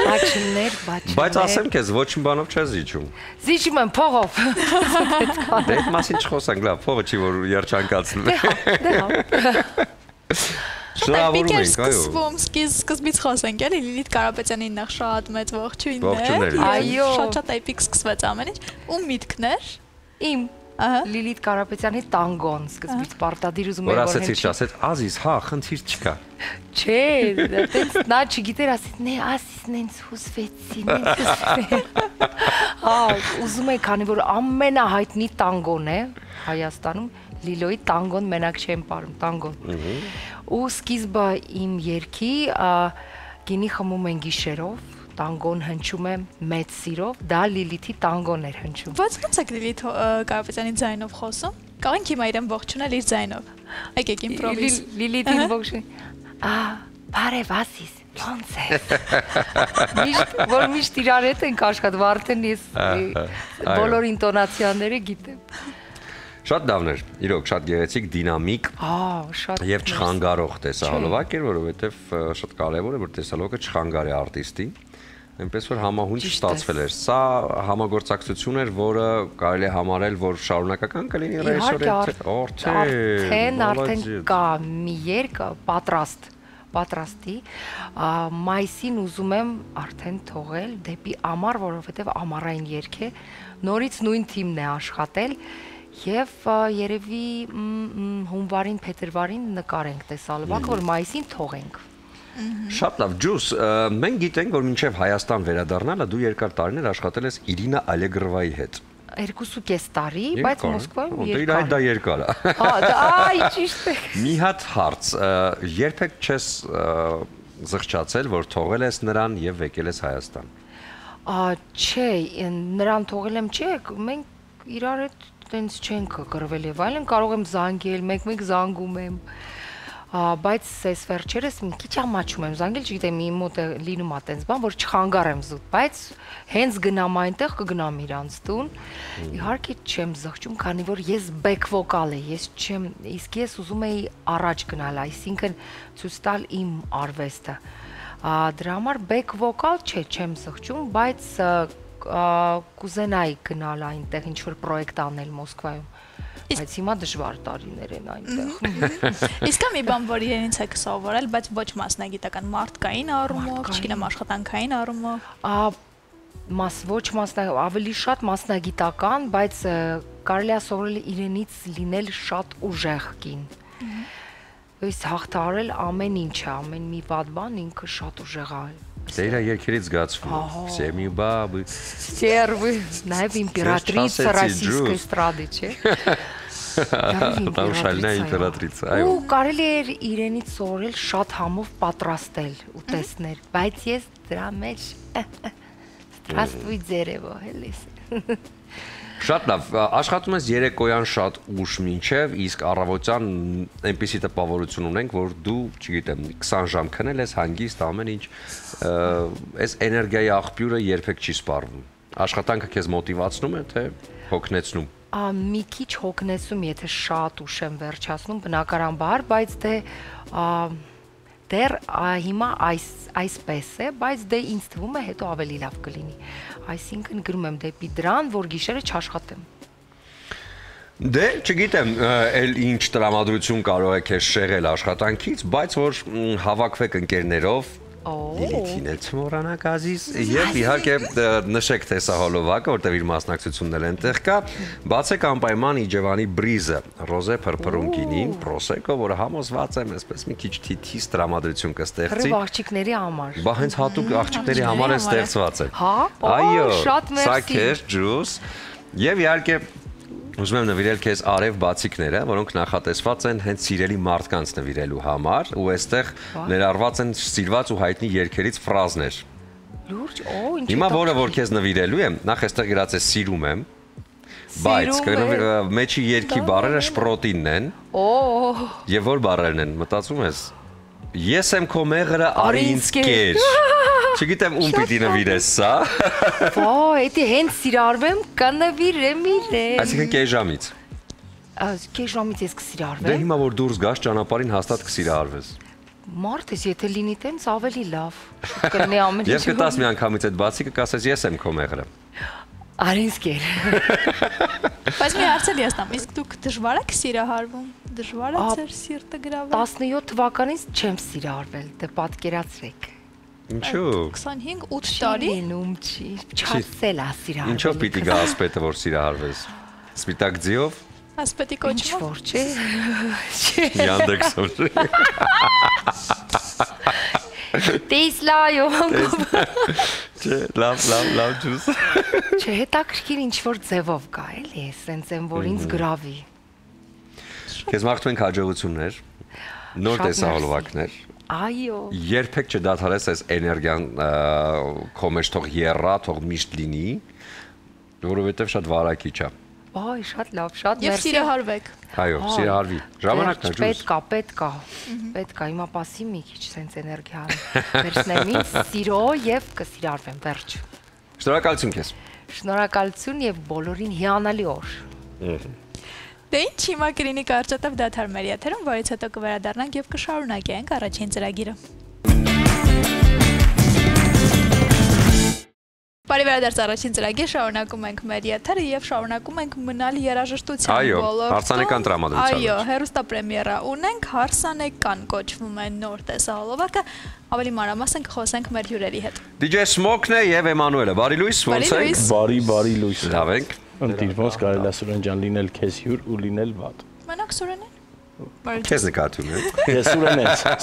Բաչներ։ Բայց ասեմ քեզ ոչ մի բանով չես զիջում։ Զիջում եմ փողով։ Դե այդ մասին չխոսանք, լավ, փողը չի որ երջանկացնում։ Դե հա։ Շնորհավորում ենք, այո։ Սկզբից խոսենք, էլի Լիլիթ Կարապետյանի նախ շատ մեծ Ողջույններ։ Այո։ Շատ էպիկ սկսվեց ամեն ինչ։ Ում միտքներ։ Իմ Լիլիթ Կարապետյանի տանգոն սկզբից պարտադիր ուզում էր որ ասեցի, ասեց, ազիզ, հա, խնդիր չկա։ Չէ, այդպես նա չգիտեր, ասեց, «Նե, ասիս նենց հուսվեցի, նենց հուսվեցի»։ Հա, ուզում է, քանի որ ամենահայտնի տանգոն է Հայաստանում, Լիլոյի տանգոն մենակ չեմ πάρում, տանգոն։ Ու սկիզբը իմ երգի գինի խմում են գիշերով, տանգոն հնչում է մեծ սիրով, դա Լիլիթի տանգոն էր հնչում։ Ո՞նց եք Լիլիթ Կարապետյանի ձայնով խոսում։ Կարող ենք հիմա իրեն ողջունել իր ձայնով։ Եկեք իմպրովիզ։ Լիլիթին ողջույն։ Բարև ասիս, ո՞նց է։ Որ միշտ իրար հետ ենք աշխատում, արդեն ես բոլոր ինտոնացիաները գիտեմ։ Շատ լավն էր, իրոք շատ գեղեցիկ, դինամիկ շատ եւ չխանգարող տեսահոլովակ էր, որովհետեւ շատ կարեւոր է, որ տեսահոլովակը չխանգարի արտիստին, այնպես որ համահունչ ստացվել էր։ Սա համագործակցություն էր, որը կարելի է համարել, որ շարունակական կլինի արդեն կա մի երգ պատրաստի, մայիսին ուզում եմ արդեն թողել դեպի ամառ, որովհետեւ ամառային երգ է, նորից նույն թիմն է աշխատել։ Եվ երևի հունվարին, փետրվարին նկարենք տեսալվակ, որ մայիսին թողենք։ Շատ լավ, Ջուս, մենք գիտենք, որ մինչև Հայաստան վերադառնալը դու երկար տարիներ աշխատել ես Իրինա Ալեգրովայի հետ։ 2.5 տարի, բայց Մոսկվայում երկար։ Դա երկար է։ Այ ճիշտ է։ Մի հատ հարց, երբեք չես զղջացել, որ թողել ես նրան եւ եկել ես Հայաստան։ Չէ, նրան թողել եմ, չէ, մենք իրար հետ տենց չենք կռվել եւ այլն, կարող եմ զանգել, մեկ-մեկ զանգում եմ, բայց ես վերջերս մի քիչ ամաչում եմ զանգել, չգիտեմ, իմ մոտ է լինում է տենց բան, որ չխանգարեմ զուտ, բայց հենց գնամ այնտեղ կգնամ իրանց տուն, իհարկե չեմ զղջում, քանի որ ես բեք վոկալ եմ, ես չեմ, իսկ ես ուզում էի առաջ գնալ, այսինքն ցույց տալ իմ արվեստը, դրա համար բեք վոկալ չեմ զղջում, բայց կուզենայի գնալ այնտեղ ինչ-որ պրոյեկտ անել Մոսկվայում, բայց հիմա դժվար տարիներ են այնտեղ։ Իսկ մի բան, որ իրենից եք սովորել, բայց ոչ մասնագիտական, մարդկային առումով, չգիտեմ, աշխատանքային առումով։ Ոչ ավելի շատ մասնագիտական, բայց կարելի է սովորել իրենից լինել շատ ուժեղ կին։ Ըստ հաղթահարել ամեն ինչը, ամեն մի վատ բան ինքը շատ ուժեղ է։ Դե իր երկերից զգացվում։ Всеми бабы. Стервы, նաև իմպերատրիցա ռոսիյսկой эстрады, չէ։ Там шальная императрица, այո։ Ու կարելի էր իրենից սովորել շատ համով պատրաստել ու տեսնել, բայց ես դրա մեջ Здравствуй, ձերևո, հելիս։ Շատ լավ, աշխատում ես երեկոյան շատ ուշ մինչև, իսկ առավոտյան այնպիսի տպավորություն ունենք, որ դու, չգիտեմ, 20 ժամ քնել ես, հանգիստ ամեն ինչ, այս էներգիայի աղբյուրը երբեք չի սպառվում։ Աշխատանքը քեզ մոտիվացնում է, թե հոգնեցնում։ Մի քիչ հոգնեցում, եթե շատ ուշ եմ վերջացնում, բնականաբար, բայց դեռ հիմա այսպես է, բայց դե ինձ թվում է հետո ավելի լավ կլինի։ Այսինքն գրում եմ դեպի դրան, որ գիշերը չաշխատեմ։ Դե, չգիտեմ, էլ ինչ տրամադրություն կարող եք ես շեղել աշխատանքից, բայց որ հավաքվեք ընկերներով, Լիլիթին էլ չմոռանաք ազիզ, եւ իհարկե նշեք տեսահոլովակը, որտեղ իր մասնակցությունն էլ կա, բացեք անպայման Իջևանի բրիզը, ռոզե փրփրուն գինին, պրոսեկո, որը համոզված եմ, այսպես մի քիչ թիթիզ տրամադրություն կստեղծի։ Հրի աղջիկների համար։ Բա հենց հատուկ աղջիկների համար է ստեղծված է։ Հա, այո, շատ մերսի։ Սա քեզ ջուս, եւ իհարկե ուզում եմ նվիրել քեզ արև բացիկները, որոնք նախատեսված են հենց սիրելի մարդկանց նվիրելու համար, ու այստեղ ներառված են սիրված ու հայտնի երգերից ֆրազներ։ Լուրջ, ինչ։ Հիմա որը որ քեզ նվիրելու եմ, նախ այստեղ գրած է սիրում եմ, բայց մեջի երգի բառերը շպրոտինն են։ Եվ որ բառերն են, մտածում ես։ Ես եմ քո մեղրը, արի ինձ կեր։ Չգիտեմ ում պիտի նվիրես սա։ Էդի հենց սիրարվեմ, կանվիրեմ իրեն։ Այսինքն կես ժամից։ Կես ժամից ես կսիրարվեմ։ Դե հիմա որ դուրս գաս ճանապարհին հաստատ կսիրարվես։ Մարդ ես, եթե լինի տենց ավելի լավ։ Կլինի ամեն ինչ։ Եվ կտաս մի անգամից այդ բացի կասես ես եմ քո մեղրը։ Արինսկեր։ Բայց մի հարց եմ տամ, իսկ դուք դժվար եք սիրահարվում։ Դժվար է ձեր սիրտը գրավել։ 17 թվականից չեմ սիրահարվել, դե պատկերացրեք։ Ինչու։ 25-8 տարի։ Լինում չի, չասել է սիրահարվել։ Ինչով պիտի գա ասպետը, որ սիրահարվես։ Սպիտակ ձիով։ Ասպետի Ինչ կոչմով։ որ չէ։ Yandex-ով։ Տեսլայով։ Չէ, լավ ջուս։ Չէ, հետաքրքիր ինչ որ ձևով գա, էլի, սենց եմ որ ինձ գրավի։ Քեզ մաղթում ենք հաջողություններ, նոր տեսահոլովակներ։ Այո։ Երբեք չդադարես այս էներգիան քո մեջ թող եռա, թող միշտ լինի, որովհետև շատ վարակիչ է։ Այ, շատ լավ, շատ Եվ մերսի։ սիրահարվեք։ Այո, սիրահարվի։ Ժամանակն է ջուս։ Պետք է, հիմա պասի մի քիչ սենց էներգիա վերցնեմ ինձ, սիրո եւ կսիրարվեմ, վերջ։ Շնորհակալություն քեզ։ Շնորհակալություն եւ բոլորին հիանալի օր։ Դե ինչ հիմա կլինի կարճատև դադար մեր եթերում, որից հետո կվերադառնանք եւ կշարունակենք առաջին ծրագիրը։ Բարի վերադարձ առաջին ծրագիր, շարունակում ենք մեր եթերը եւ շարունակում ենք մնալ երաժշտության ոլորտում։ Այո, հարսանեկան տրամադրության։ Այո, հեռուստապրեմիերա ունենք, հարսանեկան կոչվում է նոր տեսահոլովակը, ավելի մանրամասն կխոսենք մեր հյուրերի հետ։ DJ Smoke-ն է եւ Էմանուելը։ Բարի լույս, ոնց եք։ Բարի լույս։ Լավ ենք։ Ընտիր ոնց կարելի է Սուրեն ջան լինել քեզ հյուր ու լինել վատ։ Մենակ Սուրենին։ Քեզ նկատում եմ։ Ես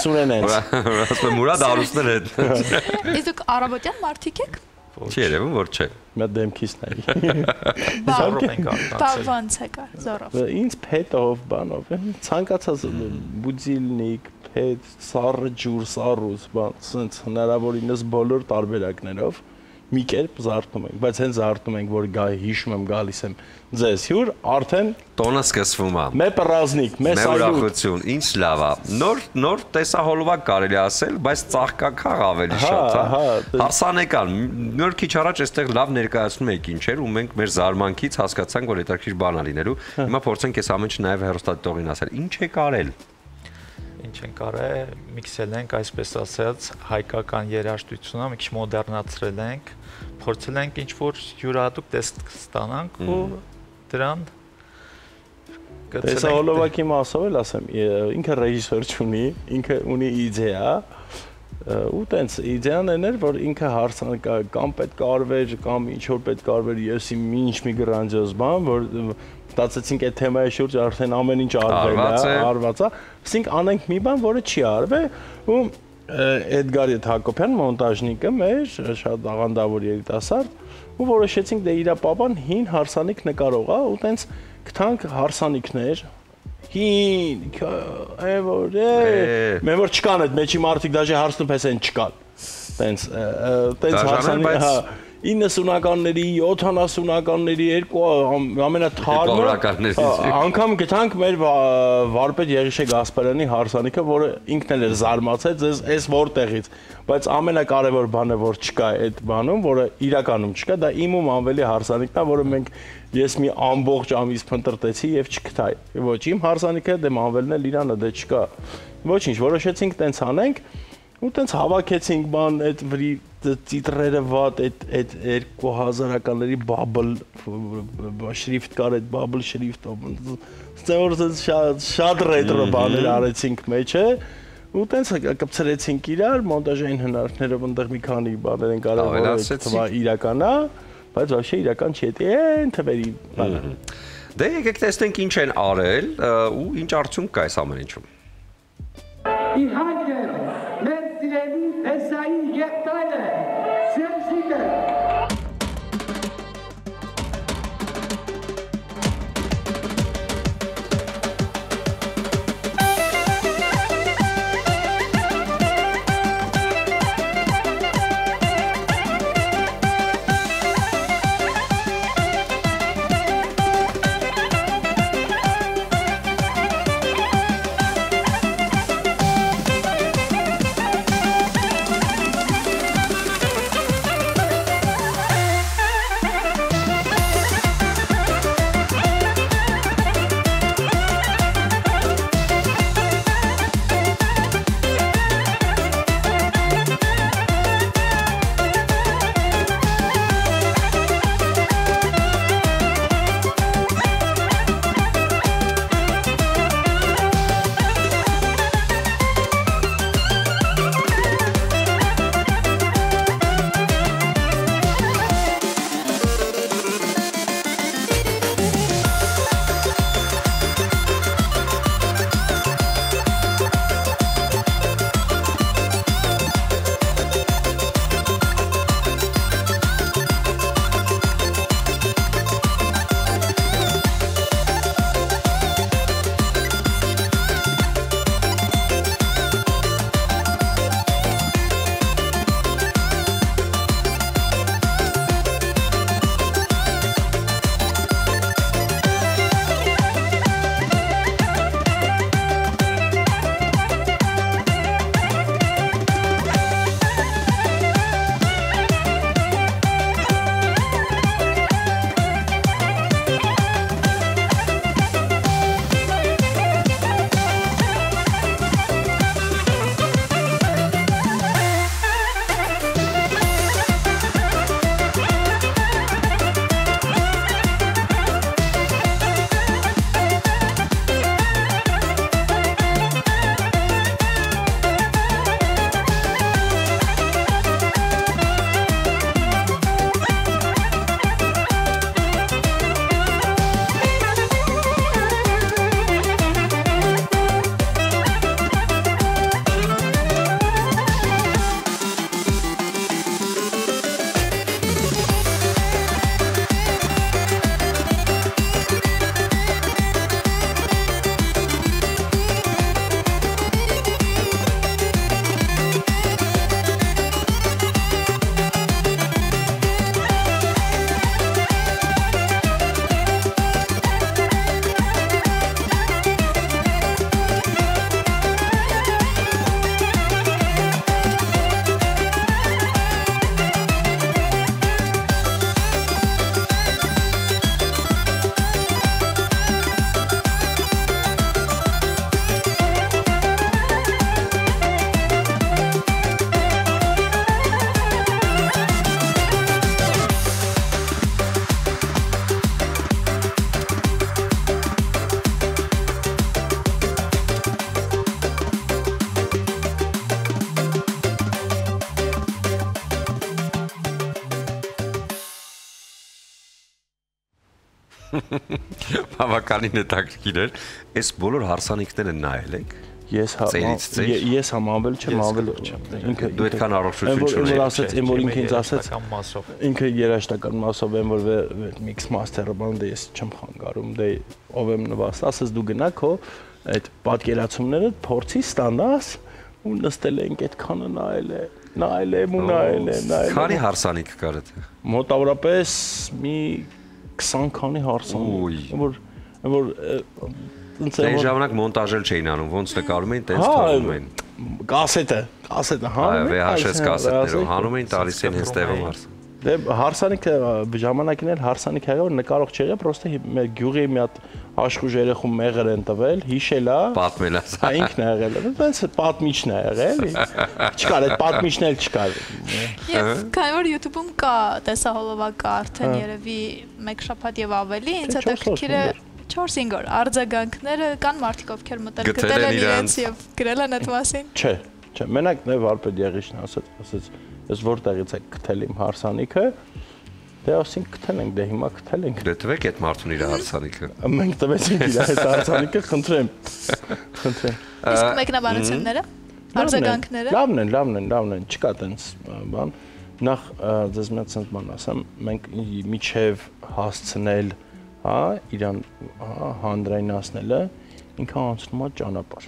Սուրեն ես։ Ասում Մուրադ Արուսներ հետ։ Իսկ դուք առավոտյան մարդիկ եք։ Չի երևում, որ չէ։ Մի դեմքից նայի։ Զորով ենք արթնացել։ Ոնց է կար, զորով։ Ինձ փետով, բանով, ցանկացած բուդիլնիկ, փետ, սառը ջուր, սառուց, բան, սենց հնարավորինս բոլոր տարբերակներով մի կերպ զարթնում ենք, բայց հենց զարթնում ենք, որ հիշում եմ գալիս եմ ձեզ հյուր, արդեն տոնը սկսվում է։ Մեր պրազնիկ, մեր ուրախություն, ինչ լավ է։ Նոր տեսահոլովակ կարելի ասել, բայց ծաղկակաղ ավելի շատ է։ Հարսանեկան, նոր քիչ առաջ այստեղ լավ ներկայացնում եք ինչ էր ու մենք մեր զարմանքից հասկացանք, որ հետաքրքիր բան է լինելու։ Հիմա փորձենք այս ամենը նաև հեռուստադիտողին ասել։ Ինչ է կարել։ Ինչ ենք արել, միքսել ենք, այսպես ասած, հայկական երաժշտությունը մի քիչ մոդեռնացրել ենք, փորձել ենք ինչ-որ յուրահատուկ տեսք ստանանք ու դրան գծել ենք։ Տեսահոլովակի մասով էլ ասեմ, ինքը ռեժիսոր չունի, ինքը ունի իդեա, ու տենց իդեան էր, որ ինքը կամ պետք է արվեր, կամ ինչ-որ պետք է արվեր, ես ինչ մի գրանձիոզ բան, որ ստացեցինք այդ թեմայի շուրջ արդեն ամեն ինչ արված է, ասենք անենք մի բան, որը չի արվել, ու Էդգար Հակոբյան մոնտաժնիկը մեր շատ աղանդավոր երիտասարդ, ու որոշեցինք դե իր պապան հին հարսանիք նկարող է, ու տենց գտանք հարսանիքներ, հին, մենք որ չկան այդ մեջի մարդիկ դաժե հարցնում պես են չկան, տենց հարսանիք, 90-ականների, 70-ականների ամենաթարմը անգամ գտանք մեր վարպետ Եղիշե Գասպարյանի հարսանիքը, որը ինքն էլ էր զարմացել, այս որտեղից, բայց ամենակարևոր բանը, որ չկա այդ բանում, որը իրականում չկա, դա իմում անվելի հարսանիքն է, որը ես մի ամբողջ ամիս փնտրտեցի եւ չգտա։ Ոչ, իմ հարսանիքը դե անվելն էլ իրանը դե չկա։ Ոչինչ, որոշեցինք տենց անենք, ու տենց հավաքեցինք բան, այդ վրի ծիտրերը վատ, այդ 2000-ականների բաբլ շրիֆտ կար, այդ բաբլ շրիֆտով, շատ ռետրո բաներ արեցինք մեջը, ու տենց կպցրեցինք իրար, մոնտաժային հնարքներով ընդեղ մի քանի բաներ են կարող որ թվա իրական է, բայց вообще իրական չի, այն թվերի բանը։ Դե եկեք տեսնենք ինչ են արել ու ինչ արդյունք կա այս ամեն ինչում։ Իհարկե, մեր սիրելի հեսայի եղբայրը, Սերժիկը Բավականին հետաքրքիր էր։ Այս բոլոր հարսանիքները նայել եք։ Ես համավել չեմ, ինքը դու այդքան առողջություն չունես։ Ասեց, որ ինքը ինձ ասեց, ինքը երաժշտական մասով եմ, որ mix master-ը բանդ ես չեմ խանգարում, դե ով եմ նվաստ, ասես դու գնա քո այդ պատկերացումները փորձի ստանաս ու նստել ենք այդքանը նայել եմ։ Քանի հարսանիք կար այդ։ Մոտավորապես մի 20 քանի հարսանիք, որ Այն ժամանակ մոնտաժել չէին անում, ոնց նկարում էին, տենց թողում էին։ Կասետը հանում էին։ VHS կասետներով հանում էին, տալիս էին հենց տեղում հարս։ Դե հարսանիքը ժամանակին էլ հարսանիք եղավ, որ նկարող չեղավ, պրոստը մեր գյուղի մի հատ աշխուժ երեխու մեղր են տվել, հիշել է։ Պատմել է։ Ինքն է եղել։ Տենց պատմիչն է եղել։ Չկար, այդ պատմիչն էլ չկար։ Եվ քանի որ YouTube-ում կա տեսահոլովակը արդեն երևի 1 շաբաթ եւ ավելի, ինձ հետաքրքիր է 4-5 օր արձագանքները կան մարդիկ ովքեր մտել գտել են իրենց եւ գրել են այդ մասին։ Չէ, մենակ նե վարպետ Եղիշն ասաց, ես որտեղից եք գտել իմ հարսանիքը, դե ասենք գտել ենք, դե հիմա գտել ենք։ Դե տվեք այդ մարդուն իր հարսանիքը։ Մենք տվեցինք իր այդ հարսանիքը, խնդրեմ։ Իսկ մեկնաբանությունները, արձագանքները։ Լավն են, չկա տենց բան։ Նախ ձեզ մի հատ բան ասեմ, մենք միջև հասցնել իրան հանրայնացնելը ինքը անցնում է ճանապարհ։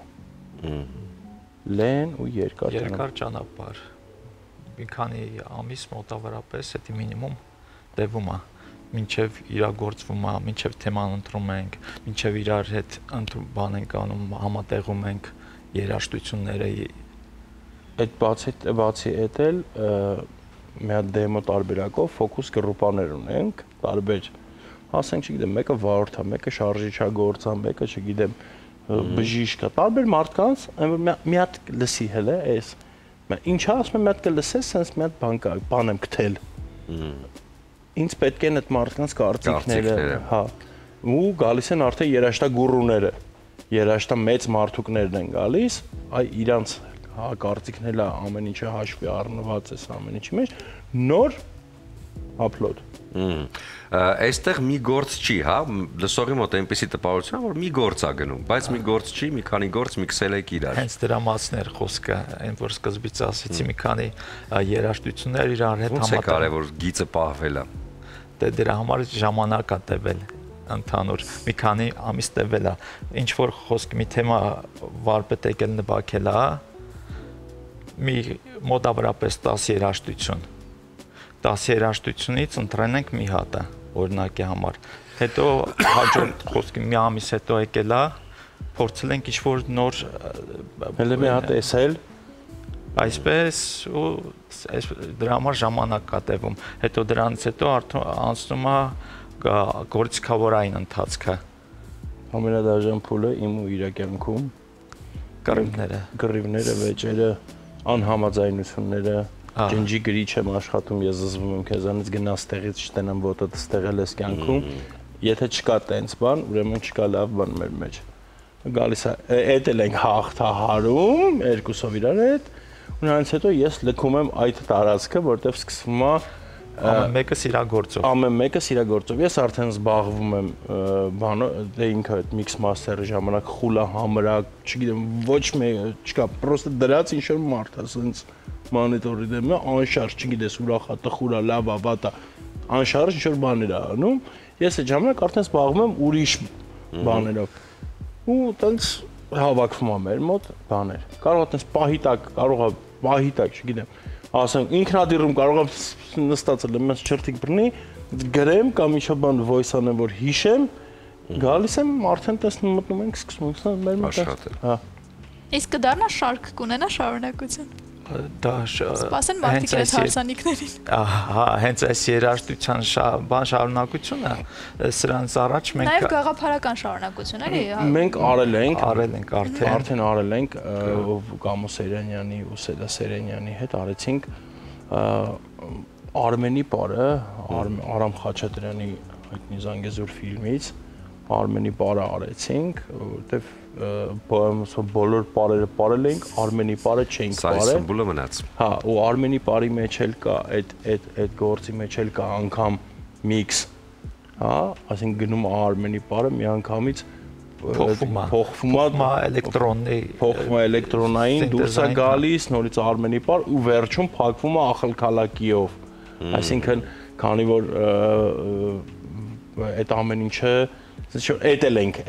Լեն ու երկար ճանապարհ։ Մի քանի ամիս մոտավորապես դա մինիմում տևում է, մինչև իրագործվում է, մինչև թեման ընտրում ենք, մինչև իրար հետ բան ենք անում, համատեղում ենք երաժշտությունները։ Այդ բացի էդ էլ մի հատ դեմո տարբերակով ֆոկուս գրուպաներ ունենք, տարբեր ասենք չգիտեմ, մեկը վարորդ է, մեկը շարժիչագործ է, մեկը չգիտեմ, բժիշկ է, տարբեր մարդկանց, մի հատ լսի հələ էս։ Ինչա ասում եմ, մի հատ կլսես, sense մի հատ բան եմ գտել։ Ինձ պետք են այդ մարդկանց կարծիքները, հա։ Ու գալիս են արդեն երաժշտագուրուները, երաժշտա մեծ մարդուկներն են գալիս, այ իրանց կարծիքները ամեն ինչը հաշվի առնված է ամեն ինչի մեջ, նոր upload։ Այստեղ մի գործ չի, հա, լսողի մոտ այնպեսի տպավորություն, որ մի գործ է գնում, բայց մի գործ չի, մի քանի գործ միքսել եք իրար։ Հենց դրա մասն էր խոսքը, այն որ սկզբից ասեցի, մի քանի երաժշտություններ իրար հետ համատեղ։ Ոնց է կարևոր գիծը պահվելը։ Դե դրա համար ժամանակ է տևել, ընդհանուր մի քանի ամիս տևել է։ Ինչ որ խոսք մի թեմա վարպետ եկել նվագել է, մի մոտավորապես 10 երաժշտություն։ 10 երաժշտությունից ընտրել ենք մի հատը, օրինակի համար։ Հետո հաջորդ խոսքի մի ամիս հետո եկել է, փորձել ենք ինչ-որ նոր հələ մի հատ էսել, այսպես ու դրա համար ժամանակ կա տևում։ Հետո դրանից հետո անցնում է գործիքավորային ընթացքը։ Ամենադաժան փուլը իմ ու իր կյանքում կռիվները, վեճերը, անհամաձայնությունները, ջնջի գրիչ եմ աշխատում, ես զզվում եմ քեզանից գնաս տեղից չտենամ ոտդ ստեղել ես կյանքում, եթե չկա տենց բան, ուրեմն չկա լավ բան մեր մեջ։ Գալիս է, էդ էլ ենք հաղթահարում, երկուսով իրար հետ, ու նրանից հետո ես լքում եմ այդ տարածքը, որտեղ սկսվում է ամեն մեկը սիրագործով։ Ես արդեն զբաղվում եմ դե ինքը այդ mix master-ի ժամանակ խուլա համրակ, չգիտեմ, ոչ մեկը չկա, պրոստը դրած ինչ-որ մարդ է, ասենց մոնիտորի դեմ է, անշարժ, չգիտես, ուրախա, տխուրա, լավա, վատա, անշարժ ինչ-որ բաներ է անում, ես այդ ժամանակ արդեն զբաղվում եմ ուրիշ բաներով, ու տենց հավաքվում է մեր մոտ բաներ, կարող է տենց պահիտակ, չգիտեմ, ասեմ, ինքնադիրում կարող եմ նստածել եմ, ես չրտիկ բրնի, գրեմ կամ ինչ-որ բան voice անեմ, որ հիշեմ, գալիս եմ, արդեն տեսնում մտնում ենք, սկսում ենք մեր մոտ Իսկ կդառնա շարք կունենա շարունակություն։ Սպասեն մարդիկ այս հարսանիքներին։ Ահա, հենց այս երաժշտության բան շարունակությունը սրանց առաջ մենք նաև գաղափարական շարունակություն էլի։ Մենք արել ենք արդեն արել ենք Գամո Սեյրանյանի ու Սեդա Սեյրանյանի հետ արեցինք Արմենի պարը, Արամ Խաչատրյանի հայտնի Զանգեզուր ֆիլմից Արմենի պարը արեցինք, որտեվ բոլոր պարերը պարել ենք, Արմենի պարը չենք պարել։ Սա սիմվոլը մնաց։ Հա, ու Արմենի պարի մեջ էլ կա, այդ գործի մեջ էլ կա անգամ mix, հա, այսինքն գնում Արմենի բարը միանգամից փոխվում է էլեկտրոնային, դուրս է գալիս, նորից Արմենի բար ու վերջում փակվում է ախալքալակիով։ Այսինքն, քանի որ այդ ամեն ինչը էտել ենք,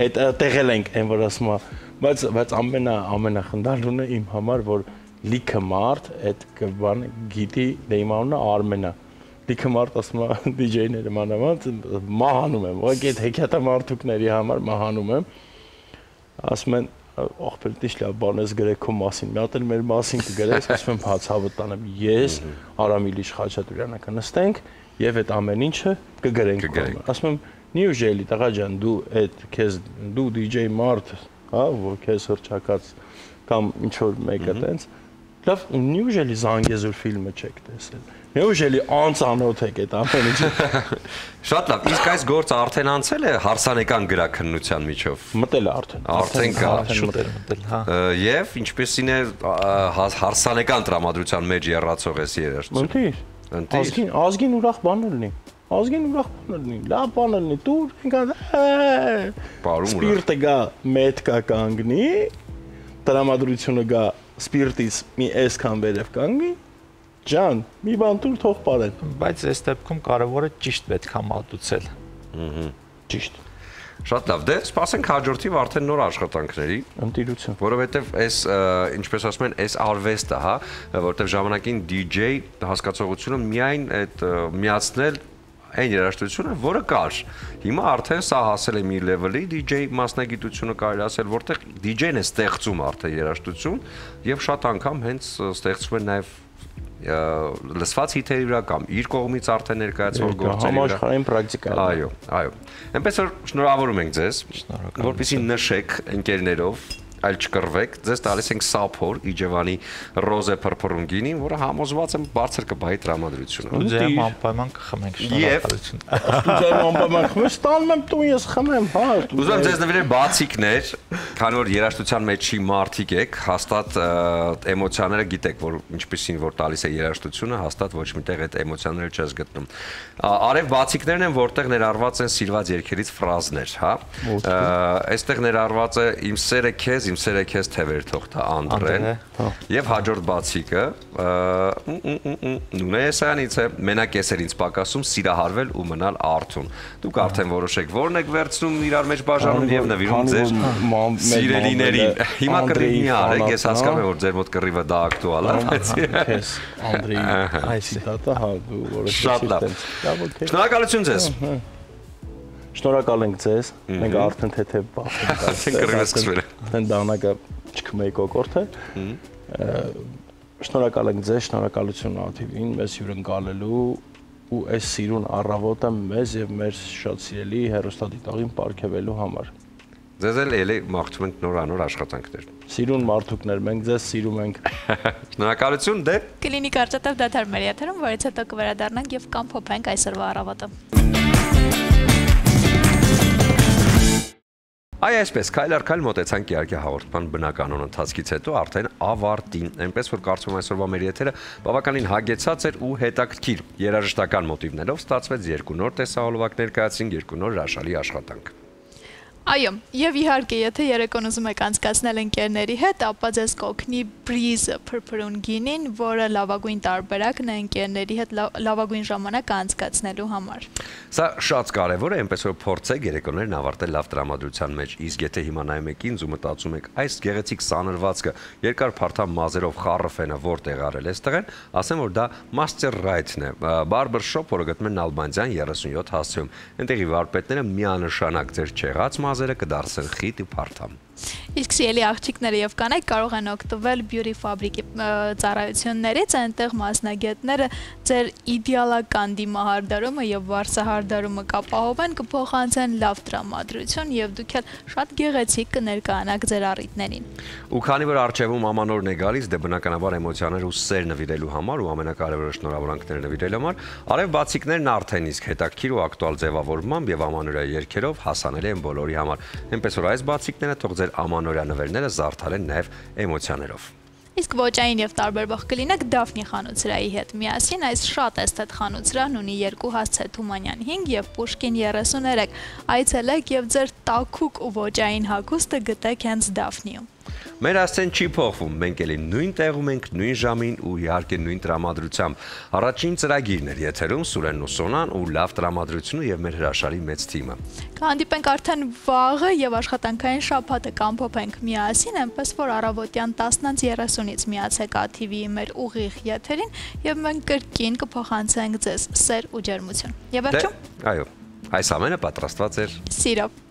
տեղել ենք այն որ ասում է, բայց ամենախնդալունը իմ համար որ լիքը մարդ այդ բանը գիտի, դե իմ անունը Արմենն է։ Լիքը մարդ ասում է DJ-ները մանավանդ մահանում եմ, ուղղակի այդ հեքիաթամարտուկների համար մահանում եմ։ Ասում են ախպեր դիշ լավ բան ես գրեք քո մասին։ Մի հատ էլ մեր մասին կգրես, ասում եմ հացավը տանեմ։ Ես Արամ Իլիշ Խաչատուրյանը կնստենք եւ այդ ամեն ինչը կգրենք։ Ասում եմ նյուժելի տղա ջան, դու այդ քեզ դու DJ մարդ, հա, որ քեզ հրճակած կամ ինչ որ մեկը տենց լավ նյուժելի Զանգեզուր ֆիլմը չեք տեսել։ Նյուժելի անծանոթ եք այդ ամեն ինչը։ Շատ լավ, իսկ այս գործը արդեն անցել է հարսանեկան գրաքննության միջով։ Մտել է արդեն։ Արդեն կա։ մտել, հա։ Եվ ինչպեսին է հարսանեկան տրամադրության մեջ եռացող էս երաժշտություն։ Ընտիր։ Ազգին ուրախ բան լինի։ Ազգին ուրախ բան լինի։ Լավ բան լինի։ Դուր ինքան սպիրտը գա մետկա կանգնի, տրամադրությունը գա սպիրտից մի այսքան վերև կանգնի, ջան, մի բան տուր թող πάρեն։ Բայց այս դեպքում կարևորը ճիշտ պետք է մատուցել։ Ճիշտ։ Շատ լավ, դե սպասենք հաջորդիվ արդեն նոր աշխատանքների։ Ընտիրություն։ Որովհետև այս, ինչպես ասում են, այս արվեստը, հա, որովհետև ժամանակին DJ հասկացողությունը միայն այդ միացնել այն երաժշտությունը, որը կար։ Հիմա արդեն սա հասել է մի լեվելի DJ մասնագիտությունը կարելի ասել, որտեղ DJ-ն է ստեղծում արդեն երաժշտություն եւ շատ անգամ հենց ստեղծում է նաեւ լսված հիթերի վրա կամ իր կողմից արդեն ներկայացվող գործերի վրա։ Համաշխարհային պրակտիկա։ Այո, այո։ Այնպես որ շնորհավորում ենք ձեզ, որպեսզի նշեք ընկերներով այլ չկռվեք, ձեզ տալիս ենք Սափոր Իջևանի Ռոզե փրփրունգինին, որը համոզված եմ բարձր կբայի տրամադրությունը։ Ստուդիայում անպայման կխմենք, շնորհակալություն։ Ստուդիայում անպայման խմեմ, ստանում եմ տուն ես խմեմ, հա։ Ուզում եմ ձեզ նվիրել բացիկներ, քանի որ երաժշտության մեջի մարդիկ եք, հաստատ էմոցիաները գիտեք, որ ինչպեսին որ տալիս է երաժշտությունը, հաստատ ոչ միտեղ այդ էմոցիաները չես գտնում։ Արև բացիկներն են, որտեղ ներառված են սիրված երգերից ֆրազներ, հա։ Այստեղ ներառված է իմ սերը քեզ իմ սերը քեզ թևեր թող տա Անդրեն եւ հաջորդ բացիկը Նունեսյանից է մենակ ես ինձ պակասում սիրահարվել ու մնալ արթուն դուք արդեն որոշեք որն եք վերցնում իրար մեջ բաժանում եւ նվիրում ձեր սիրելիներին հիմա կռիվի արեք ես հասկանում եմ որ ձեր մոտ կռիվը դա ակտուալ է բայց քեզ Անդրեի այս սիտատը հա դու որոշեցի շատ լավ շնորհակալություն ձեզ Շնորհակալ ենք ձեզ, մենք արդեն թեթև բախում ենք։ Արդեն կռիվը սկսվել է։ Արդեն դանակը չքմեի կոկորտ է։ Շնորհակալ ենք ձեզ, շնորհակալություն ԱԹՎ-ին մեզ հյուրընկալելու ու այս սիրուն առավոտը մեզ եւ մեր շատ սիրելի հեռուստադիտողին պարգևելու համար։ Ձեզ էլ մաղթում ենք նորանոր աշխատանքներ։ Սիրուն մարդուկներ, մենք ձեզ սիրում ենք։ Շնորհակալություն, դե։ Կլինի կարճատև դադար մեր եթերում, որից հետո կվերադառնանք եւ կամփոփենք այսօրվա առավոտը։ Այ այսպես, քայլ առ քայլ մոտեցանք իհարկե հաղորդման բնականոն ընթացքից հետո արդեն ավարտին, այնպես որ կարծում եմ այսօրվա մեր եթերը բավականին հագեցած էր ու հետաքրքիր երաժշտական մոտիվներով ստացվեց երկու նոր տեսահոլովակ ներկայացրինք, երկու նոր հրաշալի աշխատանք։ Այո, եւ իհարկե, եթե երեկոն ուզում եք անցկացնել ընկերների հետ, ապա ձեզ կօգնի Breeze փրփրուն գինին, որը լավագույն տարբերակն է ընկերների հետ լավագույն ժամանակ անցկացնելու համար։ Սա շատ կարևոր է, այնպես որ փորձեք երեկոներն ավարտել լավ տրամադրության մեջ, իսկ եթե հիմա նայում եք ինձ ու մտածում եք, այս գեղեցիկ սանրվածքը երկար փարթամ մազերով խառը ֆենը որտեղ արել է ստեղեն, ասեմ որ դա Master Right-ն է, barber shop, որը գտնում են Նալբանդյան 37 հասցեում։ Այնտեղի վարպետները միանշանակ ձեր չեղած մազերը կդարձեն խիտ ու փարթամ։ Իսկ սիրելի աղջիկները եւ կանայք կարող են օգտվել Beauty Fabric-ի ծառայություններից, այնտեղ մասնագետները ձեր իդեալական դիմահարդարումը եւ վարսահարդարումը կապահովեն, կփոխանցեն լավ տրամադրություն եւ դուք էլ շատ գեղեցիկ կներկայանաք ձեր առիթներին։ Ու քանի որ արժևում ամանորն է գալիս, դե բնականաբար էմոցիաներ ու սեր նվիրելու համար ու ամենակարևորը շնորհավորանքներ նվիրելու համար, արև բացիկներն արդեն իսկ հետաքրքիր ու ակտուալ ձևավորմամբ եւ ամանորյա երգերով հասանելի են բոլորի համար։ Այնպես որ այս բացիկները թող ձեր ամանորյա նվերները զարդարեն նաև էմոցիաներով։ Իսկ ոճային եւ տարբերվող կլինեք Դաֆնի խանութսրահի հետ միասին, այս շատ էսթետ խանութսրահն ունի 2 հասցե Թումանյան 5 եւ Պուշկին 33։ Այցելեք եւ ձեր տաքուկ ու ոճային հագուստը գտեք հենց Դաֆնիում։ Մեր ասցեն չի փոխվում, մենք էլի նույն տեղում ենք, նույն ժամին ու իհարկե նույն տրամադրությամբ։ Առաջին ծրագիրն էր եթերում Սուրենն ու Սոնան ու լավ տրամադրությունը եւ մեր հրաշալի մեծ թիմը։ Կհանդիպենք արդեն վաղը եւ աշխատանքային շաբաթը կամփոփենք միասին, այնպես որ առավոտյան 10:30-ից միացեք ATV-ի մեր ուղիղ եթերին եւ մենք կրկին կփոխանցենք ձեզ սեր ու ջերմություն։ Եվ վերջում։ Այո, այս ամենը պատրաստված էր սիրով։